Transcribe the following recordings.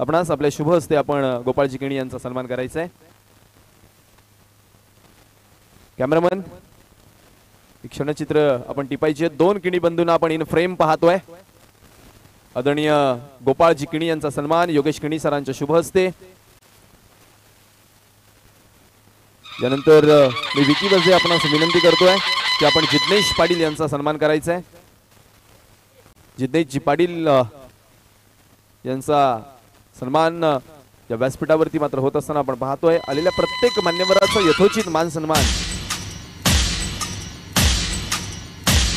आपणास आपल्या शुभ हस्ते आपण गोपाळजी किणी यांचा सन्मान करायचा आहे। कॅमेरामन क्षणचित्र आपण टिपायचे। दोन किणी बंधूंना आपण इन फ्रेम पाहतोय। आदरणीय गोपाळजी किणी यांचा सन्मान योगेश किणी सरांच्या शुभ हस्ते। यानंतर मी विकी बजे आपणास विनंती करतोय की आपण जिग्नेश पाटील यांचा सन्मान करायचा आहे। जिग्नेश पाटील यांचा सन्मान या व्यासपीठावरती मात्र होत असताना आपण पाहतोय। आलेल्या प्रत्येक मान्यवराचा यथोचित मान सन्मान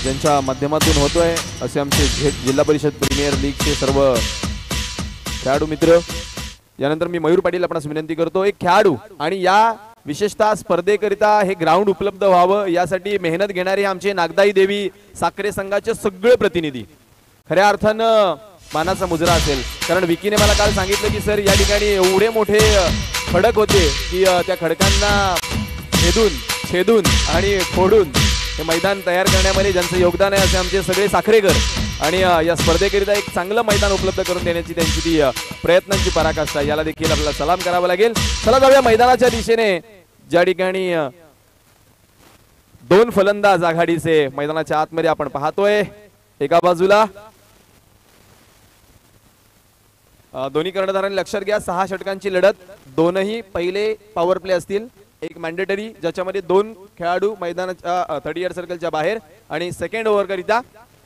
ज्यांच्या माध्यमातून होतोय असे आमचे जिल्हा परिषद प्रीमियर लीगचे सर्व खेळाडू मित्र। यानंतर मी मयूर पाटील आपणास विनंती करतो, एक खेळाडू आणि या विशेषतः स्पर्धेकरिता हे ग्राउंड उपलब्ध व्हावं यासाठी मेहनत घेणारे आमचे नागदाई देवी साखरे संघाचे सगळे प्रतिनिधी खऱ्या अर्थानं मानाचा मुजरा असेल। कारण विकीने मला काल सांगितलं की सर या ठिकाणी एवढे मोठे खडक होते की त्या खडकांना छेदून आणि फोडून हे मैदान तयार करण्यामध्ये ज्यांचं योगदान आहे असे आमचे सगळे साखरेकर आणि या स्पर्धेकरिता एक चांगलं मैदान उपलब्ध करून देण्याची त्यांची ती प्रयत्नांची पराकाष्ठा याला देखील आपल्याला सलाम करावा लागेल। चला जाऊया मैदानाच्या दिशेने ज्या ठिकाणी दोन फलंदाज आघाडीचे मैदानाच्या आतमध्ये आपण पाहतोय। एका बाजूला दोन्ही कर्णधारांनी लक्षात घ्या 6 षटकांची लढत, दोनही पहिले पॉवर प्ले असतील, एक मॅन्डेटरी ज्याच्यामध्ये 2 खेळाडू मैदानाच्या 30 सर्कलच्या बाहेर आणि सेकंड ओव्हर करिता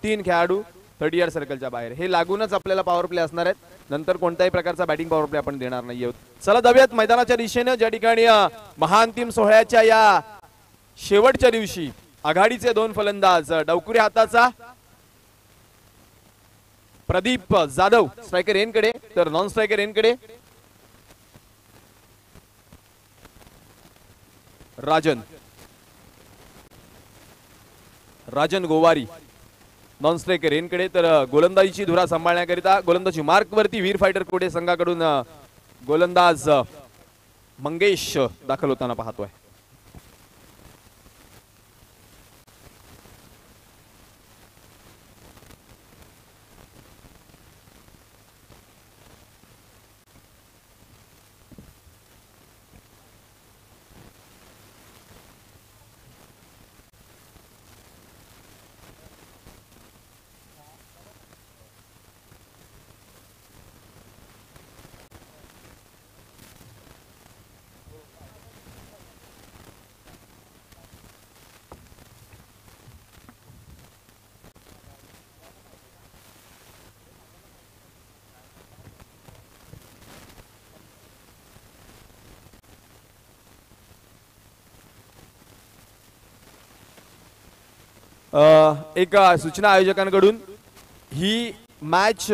3 खेळाडू 30 सर्कलच्या बाहेर। हे लागूनच आपल्याला पॉवर प्ले असणार आहेत। नंतर कोणत्याही प्रकारचा बॅटिंग पॉवर प्ले आपण देणार नाही आहोत। चला जाऊयात मैदानाच्या दिशेने ज्या ठिकाणी महाअंतिम सोहळ्याच्या या शेवटच्या दिवशी आघाडीचे 2 फलंदाज डावकुरी हाताचा प्रदीप जाधव स्ट्रायकर एनकडे तर नॉन स्ट्रायकर एनकडे राजन गोवारी नॉन स्ट्रायकर एनकडे तर गोलंदाजीची धुरा सांभाळण्याकरिता गोलंदाजी मार्क वरती वीर फायटर कोडे संघाकडून गोलंदाज मंगेश दाखल होताना पाहतोय। एक सूचना आयोजकांकडून, ही मॅच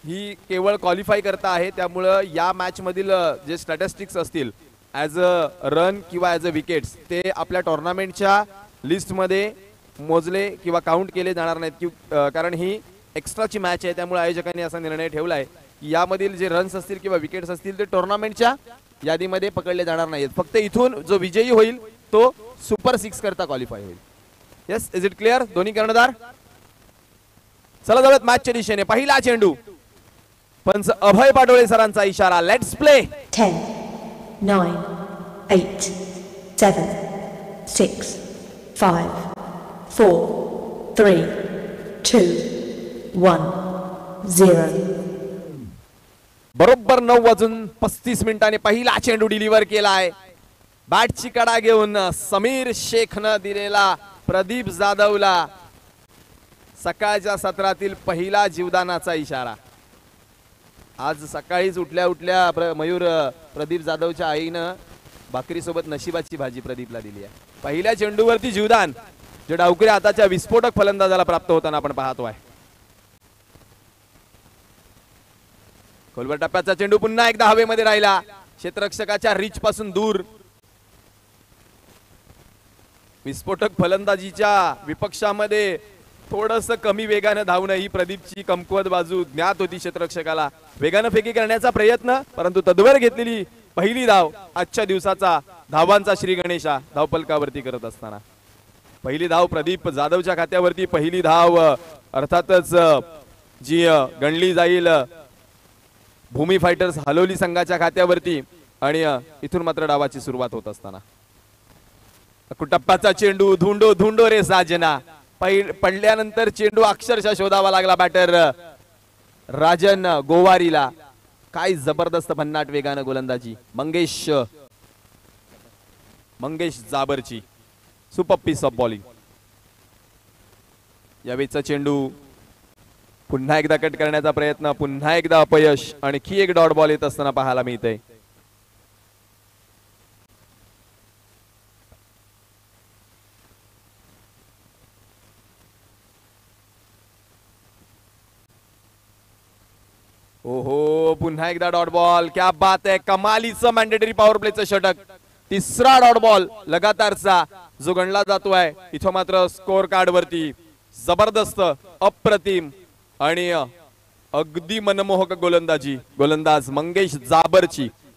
ही केवळ क्वालिफाय करता आहे, त्यामुळे या मॅच मधील जे स्टॅटिस्टिक्स असतील ॲज अ रन किंवा ॲज अ विकेट्स ते आपल्या टुर्नामेंटच्या लिस्टमध्ये मोजले किंवा काउंट केले जाणार नाहीत कारण ही एक्स्ट्राची मॅच आहे। त्यामुळे आयोजकांनी असा निर्णय ठेवला आहे की यामधील जे रन्स असतील किंवा विकेट्स असतील ते टुर्नामेंटच्या यादीमध्ये पकडले जाणार नाहीत। फक्त इथून जो विजयी होईल तो सुपर 6 करता क्वालिफाय होईल। यस, इज इट क्लिअर दोन्ही कर्णधार? चला जाऊयात मॅचच्या दिशेने। पहिला चेंडू, पंच अभय पाटोळे सरांचा इशारा, लेट्स प्ले। 10 9 8 7 6 5 4 3 2 1 0। बरोबर 9:35 मिनिटांनी पहिला चेंडू डिलिव्हर केलाय। बॅटची कडा घेऊन समीर शेखनं दिलेला प्रदीप जाधवला सकाळच्या सत्रातील पहिला जीवदानाचा इशारा। आज सकाळीच उठल्या उठल्या मयूर प्रदीप जाधवच्या आईनं भाकरी सोबत नशिबाची भाजी प्रदीपला दिली आहे। पहिल्या चेंडूवरती जीवदान जे डावकुरी हाताच्या विस्फोटक फलंदाजाला प्राप्त होताना आपण पाहतोय। खोलवर टप्प्याचा चेंडू पुन्हा एकदा हवेमध्ये राहिला, क्षेत्ररक्षकाच्या रीच पासून दूर। विस्फोटक फलंदाजीच्या विपक्षामध्ये थोडस कमी वेगाने धावणं ही प्रदीपची कमकुवत बाजू ज्ञात होती क्षेत्ररक्षकाला। वेगाने फेकी करण्याचा प्रयत्न, परंतु तद्वर घेतलेली पहिली धाव आजच्या दिवसाचा धावांचा श्री गणेशा धावफलकावरती करत असताना पहिली धाव प्रदीप जाधवच्या खात्यावरती। पहिली धाव अर्थातच जी गणली जाईल भूमी फायटर्स हलोली संघाच्या खात्यावरती आणि इथून मात्र डावाची सुरुवात होत असताना टप्प्याचा चेंडू धुंडो धुंडो रे साजना पडल्यानंतर चेंडू अक्षरशः शोधावा लागला बॅटर राजन गोवारीला. काय जबरदस्त भन्नाट वेगानं गोलंदाजी मंगेश जाबरची सुपर पीस ऑफ बॉलिंग. यावेळीचा चेंडू पुन्हा एकदा कट करण्याचा प्रयत्न, पुन्हा एकदा अपयश, आणखी एक डॉट बॉल येत असताना पाहायला मिळते. ओहो पुन्हा एकदा डॉट बॉल. क्या बात आहे, कमालीचं मॅन्डेटरी पॉवर प्लेचं षटक. तिसरा डॉट बॉल लगातारचा जो गणला जातोय. इथं मात्र स्कोर कार्ड वरती जबरदस्त अप्रतिम आणि अगदी मनमोहक गोलंदाजी. गोलंदाज मंगेश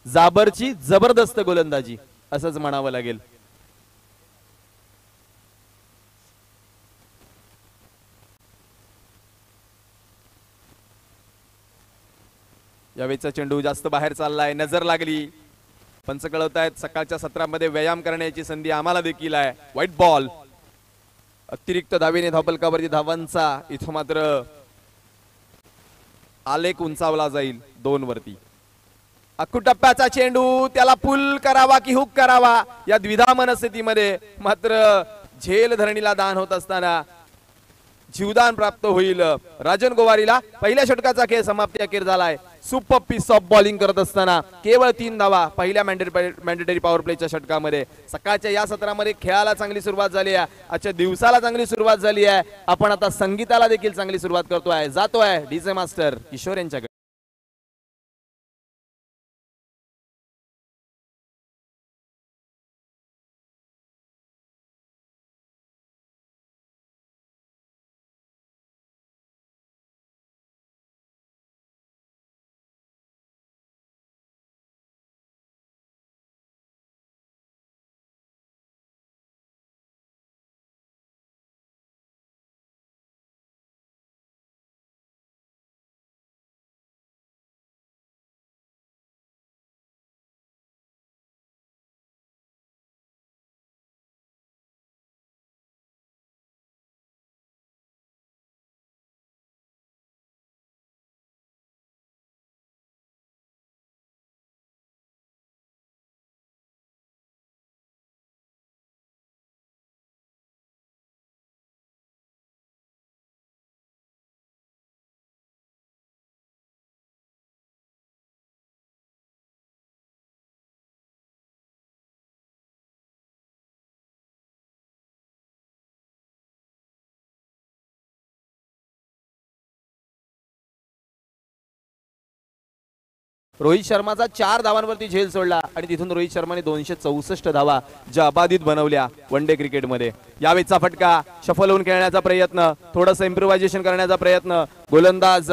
जाबरची जबरदस्त गोलंदाजी असंच म्हणावं लागेल. यावेळीचा चेंडू जास्त बाहेर चाललाय, नजर लागली. पंच कळवत आहेत सकाळच्या सत्रामध्ये व्यायाम करण्याची संधी आम्हाला देखील आहे. व्हाईट बॉल अतिरिक्त धावेने धावपलकावरती धावांचा इथं मात्र आलेख उंचावला जाईल 2 वरती. टप्प्याचा चेंडू त्याला पुल करावा की हुक करावा या द्विधा मनस्थितीमध्ये मात्र झेल धरणीला दान होत असताना जीवदान प्राप्त होईल राजन गोवारीला. पहिल्या षटकाचा खेळ समाप्ती अखेर झालाय. सुपर पीस ऑफ बॉलिंग करत असताना केवळ 3 धावा पहिल्या मॅन्डेटरी पॉवर प्लेच्या षटकामध्ये. सकाळच्या या सत्रामध्ये खेळाला चांगली सुरुवात झाली आहे, आजच्या दिवसाला चांगली सुरुवात झाली आहे. आपण आता संगीताला देखील चांगली सुरुवात करतोय. जातोय डीजे मास्टर किशोर यांच्याकडे. रोहित शर्माचा 4 धावांवरती झेल सोडला आणि तिथून रोहित शर्माने 264 धावा ज्या अबाधित बनवल्या वन डे क्रिकेटमध्ये. यावेळीचा फटका शफल होऊन खेळण्याचा प्रयत्न, थोडंसं इम्प्रोव्हायझेशन करण्याचा प्रयत्न गोलंदाज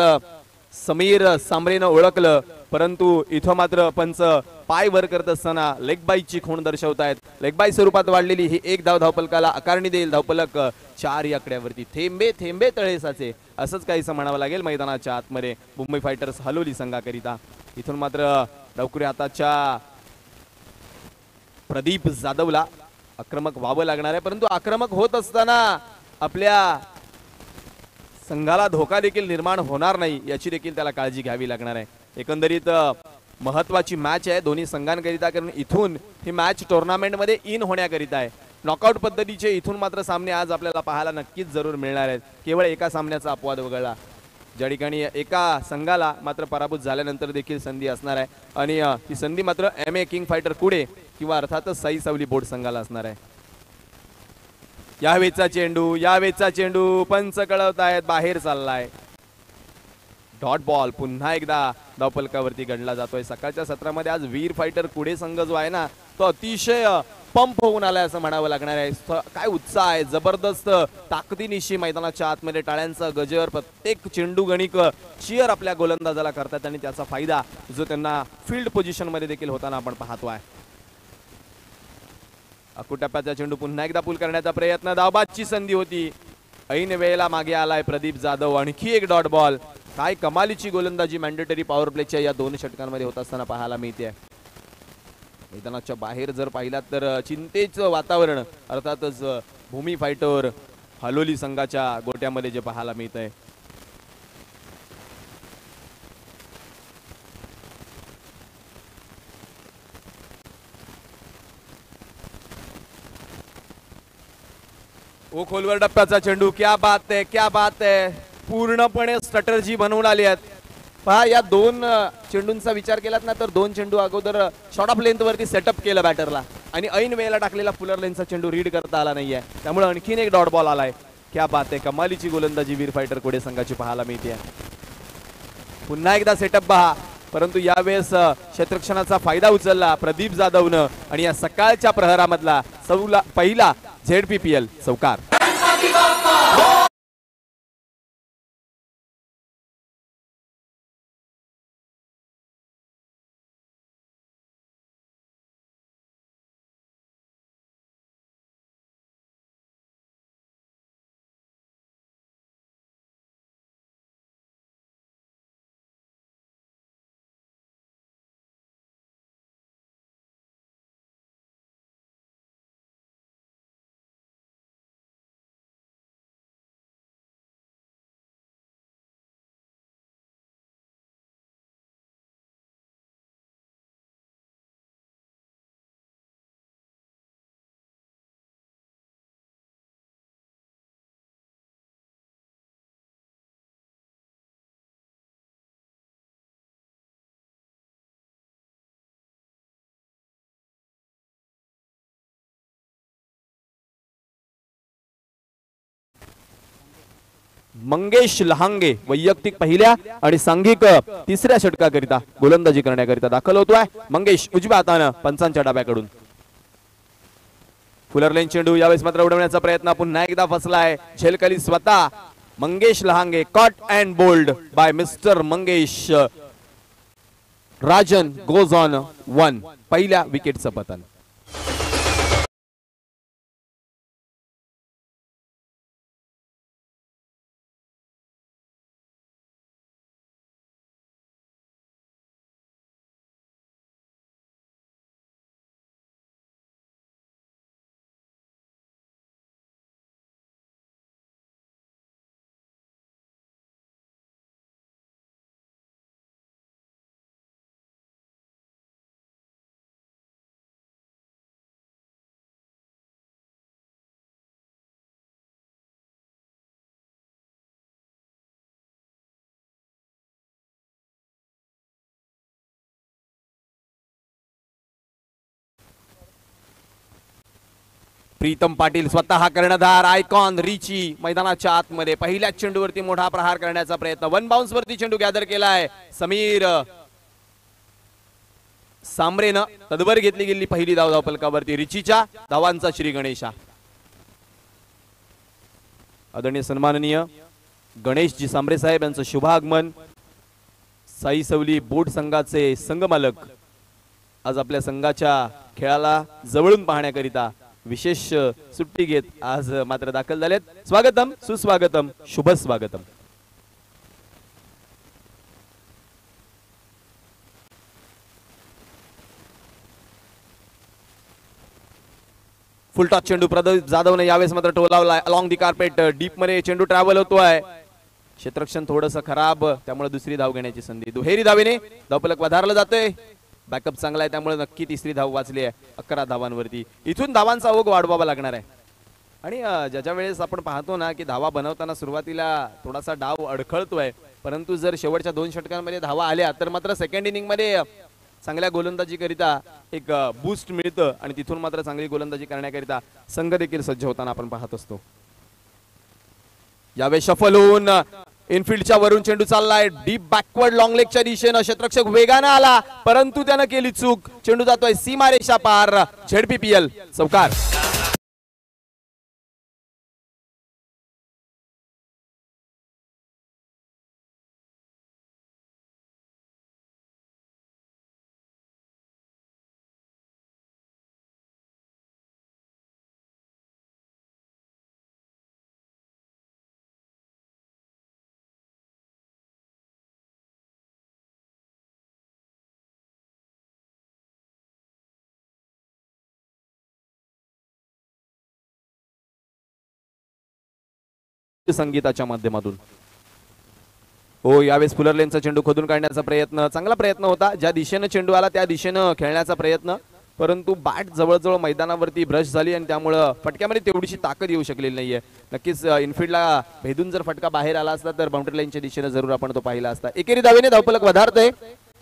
समीर सांबरेनं ओळखलं, परंतु इथं मात्र पंच पाय वर करत असताना लेग बाईची खूण दर्शवतायत. लेग बाई स्वरूपात वाढलेली ही 1 धाव धावपलकाला आकारणी देईल. धावपलक 4 या आकड्यावरती. थेंबे थेंबे तळे साचे असंच काहीसं म्हणावं लागेल मैदानाच्या आतमध्ये मुंबई फायटर्स हलोली संघाकरिता. इथून मात्र डावखुरी हाताच्या प्रदीप जाधवला आक्रमक व्हावं लागणार आहे, परंतु आक्रमक होत असताना आपल्या संघाला धोका देखील निर्माण होणार नाही याची देखील त्याला काळजी घ्यावी लागणार आहे. एकंदरीत महत्वाची मॅच आहे दोन्ही संघांकरिता, कारण इथून ही मॅच टुर्नामेंटमध्ये इन होण्याकरिता आहे. नॉकआउट पद्धतीचे इथून मात्र सामने आज आपल्याला पाहायला नक्कीच जरूर मिळणार आहेत. केवळ एका सामन्याचा अपवाद वगळला, ज्या ठिकाणी एका संघाला मात्र पराभूत झाल्यानंतर देखील संधी असणार आहे आणि ही संधी मात्र MA किंग फायटर कुडे किंवा अर्थातच साई सावली बोर्ड संघाला असणार आहे. यावेळचा चेंडू पंच कळवतायत बाहेर चाललाय. डॉट बॉल पुन्हा एकदा धावपलकावरती गणला जातोय. सकाळच्या सत्रामध्ये आज वीर फायटर कुडे संघ जो आहे ना तो अतिशय पंप होऊन आलाय असं म्हणावं लागणार आहे. काय उत्साह आहे, जबरदस्त ताकदीनिशी मैदानाच्या आतमध्ये टाळ्यांचा गजर, प्रत्येक चेंडू गणिक चिअर आपल्या गोलंदाजाला करतात आणि त्याचा फायदा जो त्यांना फील्ड पोझिशन मध्ये देखील होताना आपण पाहतोय. टप्प्याचा चेंडू पुन्हा एकदा पुल करण्याचा प्रयत्न, धावबादची संधी होती, ऐन वेळेला मागे आलाय प्रदीप जाधव. आणखी एक डॉट बॉल काय कमालीची गोलंदाजी मॅन्डेटरी पॉवर प्लेच्या या 2 षटकांमध्ये होत असताना पाहायला मिळते. मैदानाच्या बाहेर जर पाहिलात तर चिंतेचं वातावरण अर्थातच भूमी फायटर हलोली संघाच्या गोट्यामध्ये जे पाहायला मिळत आहे. ओ खोलवर डप्प्याचा चेंडू, क्या बात आहे, क्या बात आहे. पूर्णपणे स्ट्रॅटर्जी बनवून आली आहेत. पहा या 2 चेंडूंचा विचार केलात ना तर 2 चेंडू अगोदर शॉर्ट ऑफ लेंथ वरती सेटअप केलं बॅटरला आणि ऐन वेळेला टाकलेला फुलर लेनचा चेंडू रीड करता आला नाहीये, त्यामुळे आणखीन एक डॉट बॉल आलाय. क्या बात आहे, कमालीची गोलंदाजी वीर फायटर कोडे संघाची पाहायला मिळते. पुन्हा एकदा सेटअप पहा, परंतु यावेळेस क्षेत्ररक्षणाचा फायदा उचलला प्रदीप जाधवनं आणि या सकाळच्या प्रहरामधला पहिला ZPPL चौकार. मंगेश लहांगे वैयक्तिक पहिल्या आणि सांघिक तिसऱ्या षटकाकरिता गोलंदाजी करण्याकरिता दाखल होतोय. मंगेश उजव्या हातानं पंचांच्या डाव्याकडून. फुलर लेन चेंडू यावेळेस मात्र उडवण्याचा प्रयत्न पुन्हा एकदा फसलाय. झेलकली स्वतः Mangesh Lahange. Caught and bowled by mister Mangesh. Rajan goes on 1. पहिल्या विकेटचं पतन. प्रीतम पाटील स्वतः कर्णधार आयकॉन रिची मैदानाच्या आतमध्ये पहिल्या चेंडूवरती मोठा प्रहार करण्याचा प्रयत्न. 1 बाउन्स वरती चेंडू गॅदर केलाय. समीर सांबरेनं तदवर घेतली गेली पहिली धाव धावफलकावरती. रिचीच्या धावांचा श्री गणेशा. आदरणीय सन्माननीय गणेशजी सांबरे साहेब यांचं शुभागमन. साई सवली बोट संघाचे संघमालक आज आपल्या संघाच्या खेळाला जवळून पाहण्याकरिता विशेष सुट्टी घेत आज मात्र दाखल झालेत. स्वागतम, सुस्वागतम, शुभ स्वागतम. फुल टॉस चेंडू प्रदीप जाधवने यावेळेस मात्र टोलावलाय. अलॉंग दी कार्पेट डीप मध्ये चेंडू ट्रॅव्हल होतोय. क्षेत्ररक्षण थोडंसं खराब, त्यामुळे दुसरी धाव घेण्याची संधी. दुहेरी धावेने धावफलक वधारलं जातोय. बॅकअप चांगला आहे, त्यामुळे नक्की तिसरी धाव वाचली आहे 11 धावांवरती. इथून धावांचा ओघ वाढवावा लागणार आहे. आणि ज्याच्या वेळेस आपण पाहतो ना की धावा बनवताना सुरुवातीला थोडासा डाव अडखळतोय, परंतु जर शेवटच्या 2 षटकांमध्ये धावा आल्या तर मात्र सेकंड इनिंग मध्ये चांगल्या गोलंदाजी करिता एक बूस्ट मिळतं आणि तिथून मात्र चांगली गोलंदाजी करण्याकरिता संघ देखील सज्ज होताना आपण पाहत असतो. यावेळेस शफल होऊन इनफिल्डच्या वरून चेंडू चाललाय. डीप बॅकवर्ड लॉंग लेगच्या दिशेनं क्षेत्ररक्षक वेगानं आला, परंतु त्यानं केली चूक. चेंडू जातोय सीमारेषा पार. ZPPL चौकार. संगीताच्या माध्यमातून. हो, यावेळेस फुलरलेनचा चेंडू खोदून काढण्याचा प्रयत्न, चांगला प्रयत्न होता. ज्या दिशेनं चेंडू आला त्या दिशेनं खेळण्याचा प्रयत्न, परंतु बॅट जवळजवळ मैदानावरती ब्रश झाली आणि त्यामुळं फटक्यामध्ये तेवढीशी ताकद येऊ शकलेली नाहीये. नक्कीच इनफिल्डला भेदून जर फटका बाहेर आला असता तर बाउंड्री लाईनच्या दिशेने जरूर आपण तो पाहिला असता. एकेरी धावेने धावफलक वधारतोय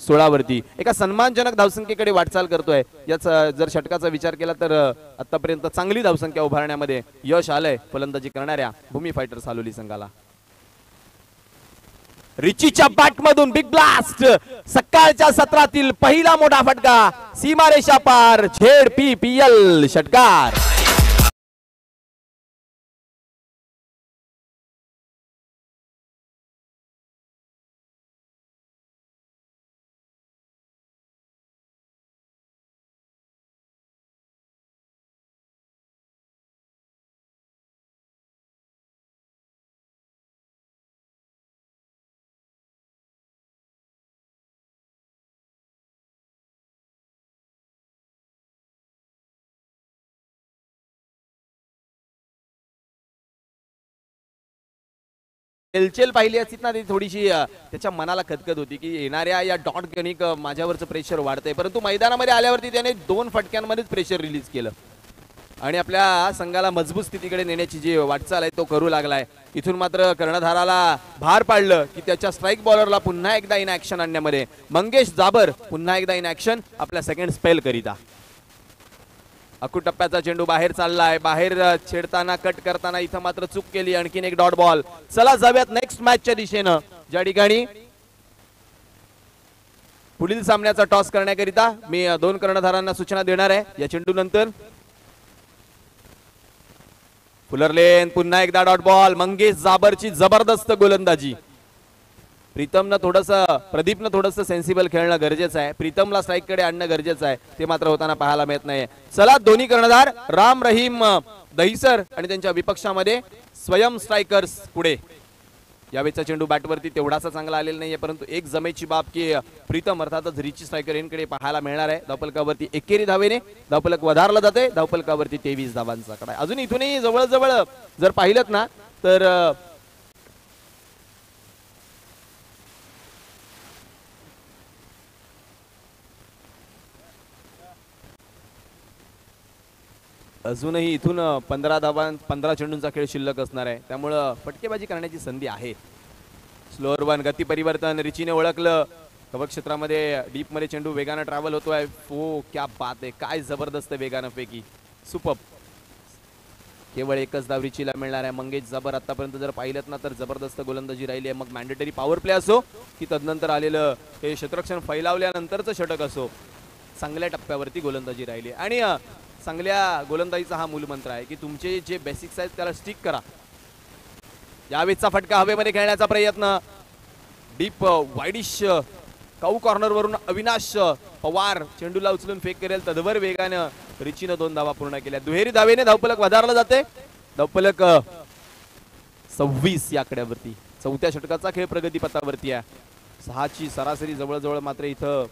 16 वरती. एका सन्मानजनक धावसंख्येकडे वाटचाल करतोय. याचा जर षटकाचा विचार केला तर आतापर्यंत चांगली धावसंख्या उभारण्यामध्ये यश आलंय फलंदाजी करणाऱ्या भूमी फायटर्स हालोली संघाला. रिचीच्या बॅटमधून बिग ब्लास्ट, सकाळच्या सत्रातील पहिला मोठा फटका, सीमारेषा पार, ZPPL षटकार. एलचेल पाहिली असती ना ती थोडीशी त्याच्या मनाला खतखत होती की येणाऱ्या या डॉट गणिक माझ्यावरचं प्रेशर वाढतंय, परंतु मैदानामध्ये आल्यावरती त्याने 2 फटक्यांमध्येच प्रेशर रिलीज केलं आणि आपल्या संघाला मजबूत स्थितीकडे नेण्याची जी वाटचाल आहे तो करू लागलाय. इथून मात्र कर्णधाराला भार पाडलं की त्याच्या स्ट्राईक बॉलरला पुन्हा एकदा इन ऍक्शन आणण्यामध्ये मंगेश जाबर पुन्हा एकदा इन ऍक्शन आपल्या सेकंड स्पेल करिता. अकूट टप्प्याचा चेंडू बाहेर चाललाय, बाहेर छेडताना कट करताना इथं मात्र चूक केली. आणखीन एक डॉट बॉल. चला जाऊयात नेक्स्ट मॅचच्या दिशेनं, ज्या ठिकाणी पुढील सामन्याचा टॉस करण्याकरिता मी 2 कर्णधारांना सूचना देणार आहे. या चेंडू नंतर फुलरलेन पुन्हा एकदा डॉट बॉल. मंगेश जाबरची जबरदस्त गोलंदाजी. प्रीतमनं प्रदीपनं थोडंसं सेन्सिबल खेळणं गरजेचं आहे. प्रीतमला स्ट्राईक कडे आणणं गरजेचं आहे, ते मात्र होताना पाहायला मिळत नाही. चला दोन्ही कर्णधार राम रहीम दहिसर आणि त्यांच्या विपक्षामध्ये स्वयं स्ट्रायकर्स पुढे. यावेळेचा चेंडू बॅटवरती तेवढासा चांगला आलेला नाहीये, परंतु एक जमेची बाब की प्रीतम अर्थातच रिची स्ट्रायकर यांकडे पाहायला मिळणार आहे. धावफलकावरती एकेरी धावेने धावफलक वधारला जाते. धावफलकावरती 23 धावांचा आकडा. अजून इथूनही जवळजवळ जर पाहिलं ना तर अजूनही इथून 15 चेंडूंचा खेळ शिल्लक असणार आहे, त्यामुळं फटकेबाजी करण्याची संधी आहे. स्लोअर वन गती परिवर्तन रिचीने ओळखलं. कव्हर क्षेत्रामध्ये डीप मध्ये चेंडू वेगानं ट्रॅव्हल होतोय. ओ क्या बात आहे, काय जबरदस्त वेगानं फेकी, सुपर. केवळ एकच धाव रिचीला मिळणार आहे. मंगेश जाबर आतापर्यंत जर पाहिलं ना तर जबरदस्त गोलंदाजी राहिली आहे. मग मॅन्डेटरी पॉवर प्ले असो की तदनंतर आलेलं हे क्षेत्ररक्षण फैलावल्यानंतरचं षटक असो, चांगल्या टप्प्यावरती गोलंदाजी राहिली. आणि चांगल्या गोलंदाजीचा हा मूलमंत्र आहे की तुमचे जे बेसिक्स आहेत त्याला स्टिक करा. यावेळेचा फटका हवेमध्ये खेळण्याचा प्रयत्न, डीप वाईडिश काऊ कॉर्नर वरून अविनाश पवार चेंडूला उचलून फेक करेल तदवर वेगानं रिचीनं 2 धावा पूर्ण केल्या. दुहेरी धावेने धावफलक वधारला जाते. धावफलक 26 या आकड्यावरती. 4थ्या षटकाचा खेळ प्रगतीपथावरती आहे. 6ची सरासरी जवळजवळ मात्र इथं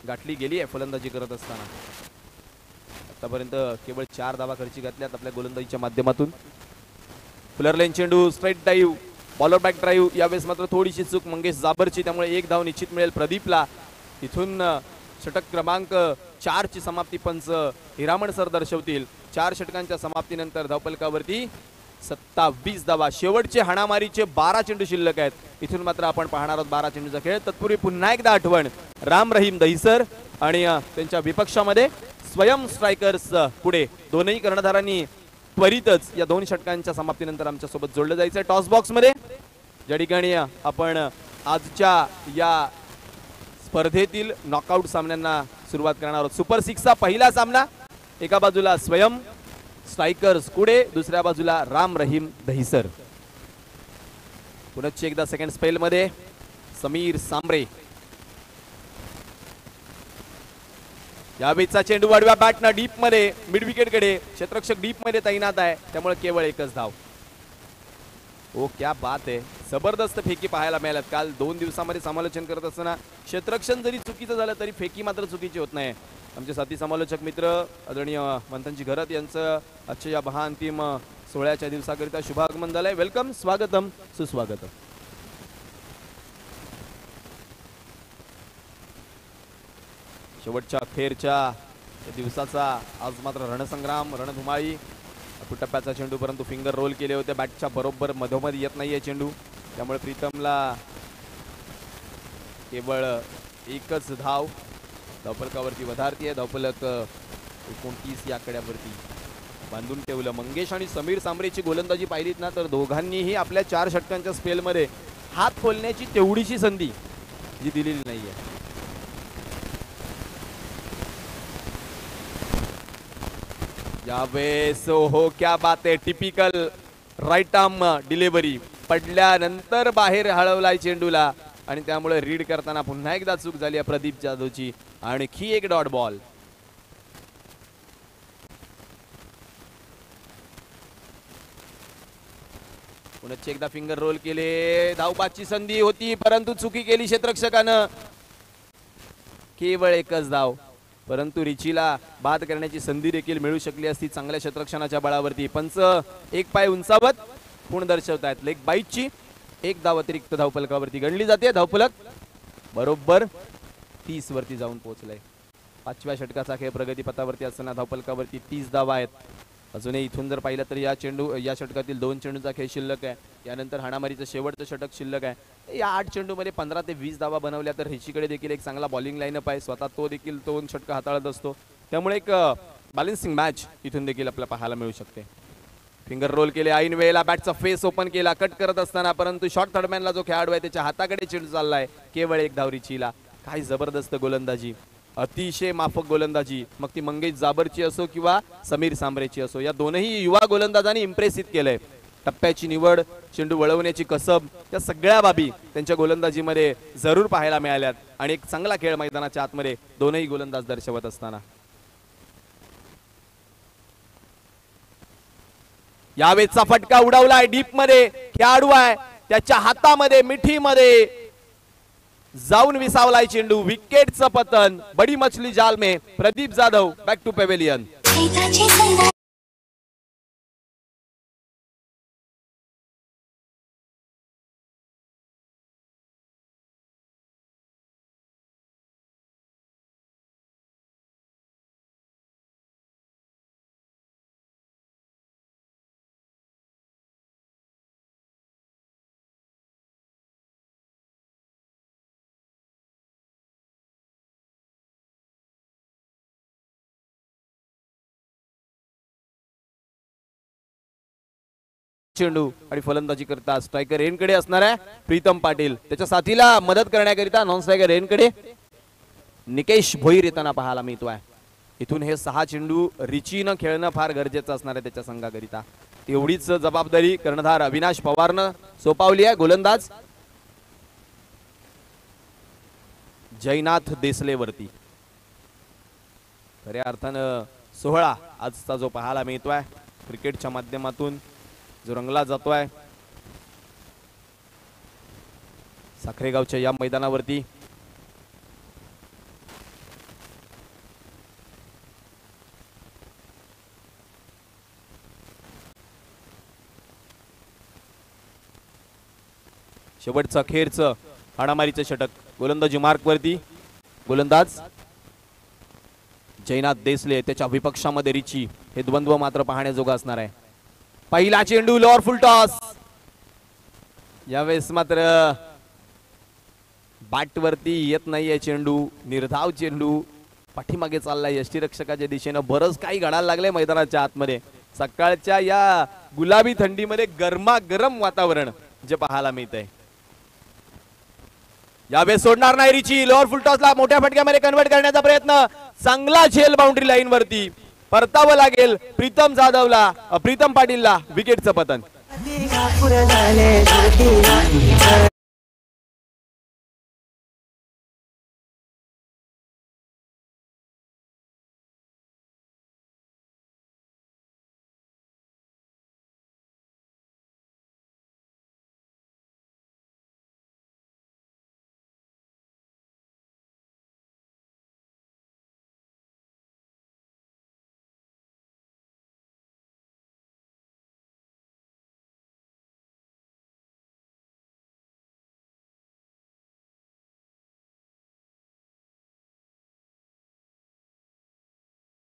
गाठली गेली आहे फलंदाजी करत असताना. आतापर्यंत केवळ 4 धावा खर्ची घातल्यात आपल्या गोलंदाजीच्या माध्यमातून. फुलरलेन चेंडू स्ट्रेट डाईव्ह, बॉलर बॅक ड्राईव्ह. यावेळेस मात्र थोडीशी चूक मंगेश जाबरची, त्यामुळे 1 धाव निश्चित मिळेल प्रदीपला. इथून षटक क्रमांक 4 ची समाप्ती पंच हिरामण सर दर्शवतील. 4 षटकांच्या समाप्तीनंतर धावफलकावरती 27 धावा. शेवटचे हाणामारीचे 12 चेंडू शिल्लक आहेत. इथून मात्र आपण पाहणार आहोत 12 चेंडूचा खेळ. तत्पूर्वी पुन्हा एकदा आठवण, राम रहीम दहिसर आणि त्यांच्या विपक्षामध्ये स्वयं स्ट्रायकर्स पुढे. दोनही कर्णधारांनी त्वरितच या 2 षटकांच्या समाप्तीनंतर आमच्या सोबत जोडलं जायचं टॉस बॉक्स मध्ये, ज्या ठिकाणी आपण आजच्या या स्पर्धेतील नॉकआउट सामन्यांना सुरुवात करणार आहोत. सुपर 6चा पहिला सामना. एका बाजूला स्वयं स्ट्रायकर्स पुढे, दुसऱ्या बाजूला राम रहीम दहिसर. पुनश्च एकदा सेकंड स्पेल मध्ये समीर सांबरे. यावेळेचा चेंडू वाढव्या बॅटनं डीप मध्ये मिड विकेट कडे. क्षेत्ररक्षक डीप मध्ये तैनात आहे, त्यामुळे केवळ एकच धाव. ओ क्या बात आहे, जबरदस्त फेकी पाहायला मिळाल्यात. काल 2 दिवसामध्ये समालोचन करत असताना क्षेत्ररक्षण जरी चुकीचं झालं तरी फेकी मात्र चुकीची होत नाही. आमचे साथी समालोचक मित्र आदरणीय मंथनजी घरत यांचं आजच्या या महाअंतिम सोहळ्याच्या दिवसाकरिता शुभागमन झालंय. वेलकम, स्वागतम, सुस्वागतम. शेवटच्या अखेरच्या दिवसाचा आज मात्र रणसंग्राम, रणधुमाळी. टप्प्याचा चेंडू, परंतु फिंगर रोल केले होते. बॅटच्या बरोबर मधोमध येत नाहीये चेंडू, त्यामुळे प्रीतमला केवळ एकच धाव. धावफलकावरती वधारती आहे. धावफलक 29 या आकड्यावरती बांधून ठेवलं. मंगेश आणि समीर सांबरेची गोलंदाजी पाहिलीत ना, तर दोघांनीही आपल्या 4 षटकांच्या स्पेलमध्ये हात खोलण्याची तेवढीशी संधी जी दिलेली नाहीये. यावेळेस हो क्या बात आहे, टिपिकल राईट आर्म डिलिव्हरी. पडल्यानंतर बाहेर हळवलाय चेंडूला आणि त्यामुळे रीड करताना पुन्हा एकदा चूक झाली आहे प्रदीप जाधवची. आणखी एक डॉट बॉल. पुन्हा एकदा फिंगर रोल केले. धावबाची संधी होती, परंतु चुकी केली क्षेत्ररक्षकानं. केवळ एकच धाव, परंतु रिचीला बाद करण्याची संधी देखील मिळू शकली असती चांगल्या क्षेत्ररक्षणाच्या बळावरती. पंच एक पाय उंचावत खूण दर्शवतायत. लेग बाईटची एक धाव अतिरिक्त धावफलकावरती गणली जाते. धावफलक बरोबर 30 वरती जाऊन पोहोचलंय. 5व्या षटकाचा खेळ प्रगतीपथावरती असताना धावफलकावरती 30 धावा आहेत. अजूनही इथून जर पाहिलं तर या षटकातील 2 चेंडूचा खेळ शिल्लक आहे. यानंतर हाणामारीचं शेवटचं षटक शिल्लक आहे. या 8 चेंडूमध्ये 15 ते 20 धावा बनवल्या तर रिचीकडे देखील एक चांगला बॉलिंग लाईनअप आहे. स्वतः तो देखील 2 षटक हाताळत असतो, त्यामुळे एक बॅलन्सिंग मॅच इथून देखील आपल्याला पाहायला मिळू शकते. फिंगर रोल केले ऐन वेळेला. बॅटचा फेस ओपन केला कट करत असताना, परंतु शॉर्ट थर्डमॅनला जो खेळाडू आहे त्याच्या हाताकडे चेंडू चाललाय. केवळ एक धाव रिचीला. काय जबरदस्त गोलंदाजी, अतिशय माफक गोलंदाजी. मग ती मंगेश जाबरची असो किंवा समीर सांबरेची असो, या दोनही युवा गोलंदाजांनी इम्प्रेसित केलंय. टप्प्याची निवड, चेंडू वळवण्याची कसब, त्या सगळ्या बाबी त्यांच्या गोलंदाजीमध्ये जरूर पाहायला मिळाल्यात आणि एक चांगला खेळ मैदानाच्या आतमध्ये दोनही गोलंदाज दर्शवत असताना. यावेळेचा फटका उडवलाय डीप मध्ये. खेळाडू आहे त्याच्या हातामध्ये मिठीमध्ये जाऊन विसावलाय चेंडू. विकेटचं पतन. बडी मछली जाल में. Pradeep Jadhav back to pavilion. चेंडू आणि फलंदाजी करता स्ट्रायकर रेनकडे असणार आहे प्रीतम पाटील. त्याच्या साथीला मदत करण्याकरिता नॉन स्ट्रायकर रेनकडे निकेश भोईर येताना पाहायला मिळतोय. इथून हे 6 चेंडू रिचीनं खेळणं फार गरजेचं असणार आहे त्याच्या संघाकरिता. एवढीच जबाबदारी कर्णधार अविनाश पवारनं सोपावली आहे. गोलंदाज जयनाथ देसलेवरती. खऱ्या अर्थानं सोहळा आजचा जो पाहायला मिळतोय क्रिकेटच्या माध्यमातून जो रंगला जातोय साखरेगावच्या या मैदानावरती. शेवटचं अखेरचं हाणामारीचं षटक. गोलंदाजी मार्क वरती. गोलंदाज जयनाथ देसले, त्याच्या विपक्षामध्ये रिची. हे द्वंद्व मात्र पाहण्याजोगं असणार आहे. पहिला चेंडू लोअर फुल टॉस. यावेळेस मात्र बॅट वरती येत नाहीये चेंडू. निर्धाव चेंडू पाठीमागे चाललाय यष्टीरक्षकाच्या दिशेनं. बरंच काही घडायला लागलंय मैदानाच्या आतमध्ये. सकाळच्या या गुलाबी थंडीमध्ये गरमागरम वातावरण जे पाहायला मिळतंय. यावेळेस सोडणार नाही रिची. लोअर फुल टॉसला मोठ्या फटक्यामध्ये कन्वर्ट करण्याचा प्रयत्न. चांगला झेल बाउंड्री लाईन वरती. परतावं लागेल प्रीतम जाधवला, प्रीतम पाटीलला. विकेटचं पतन.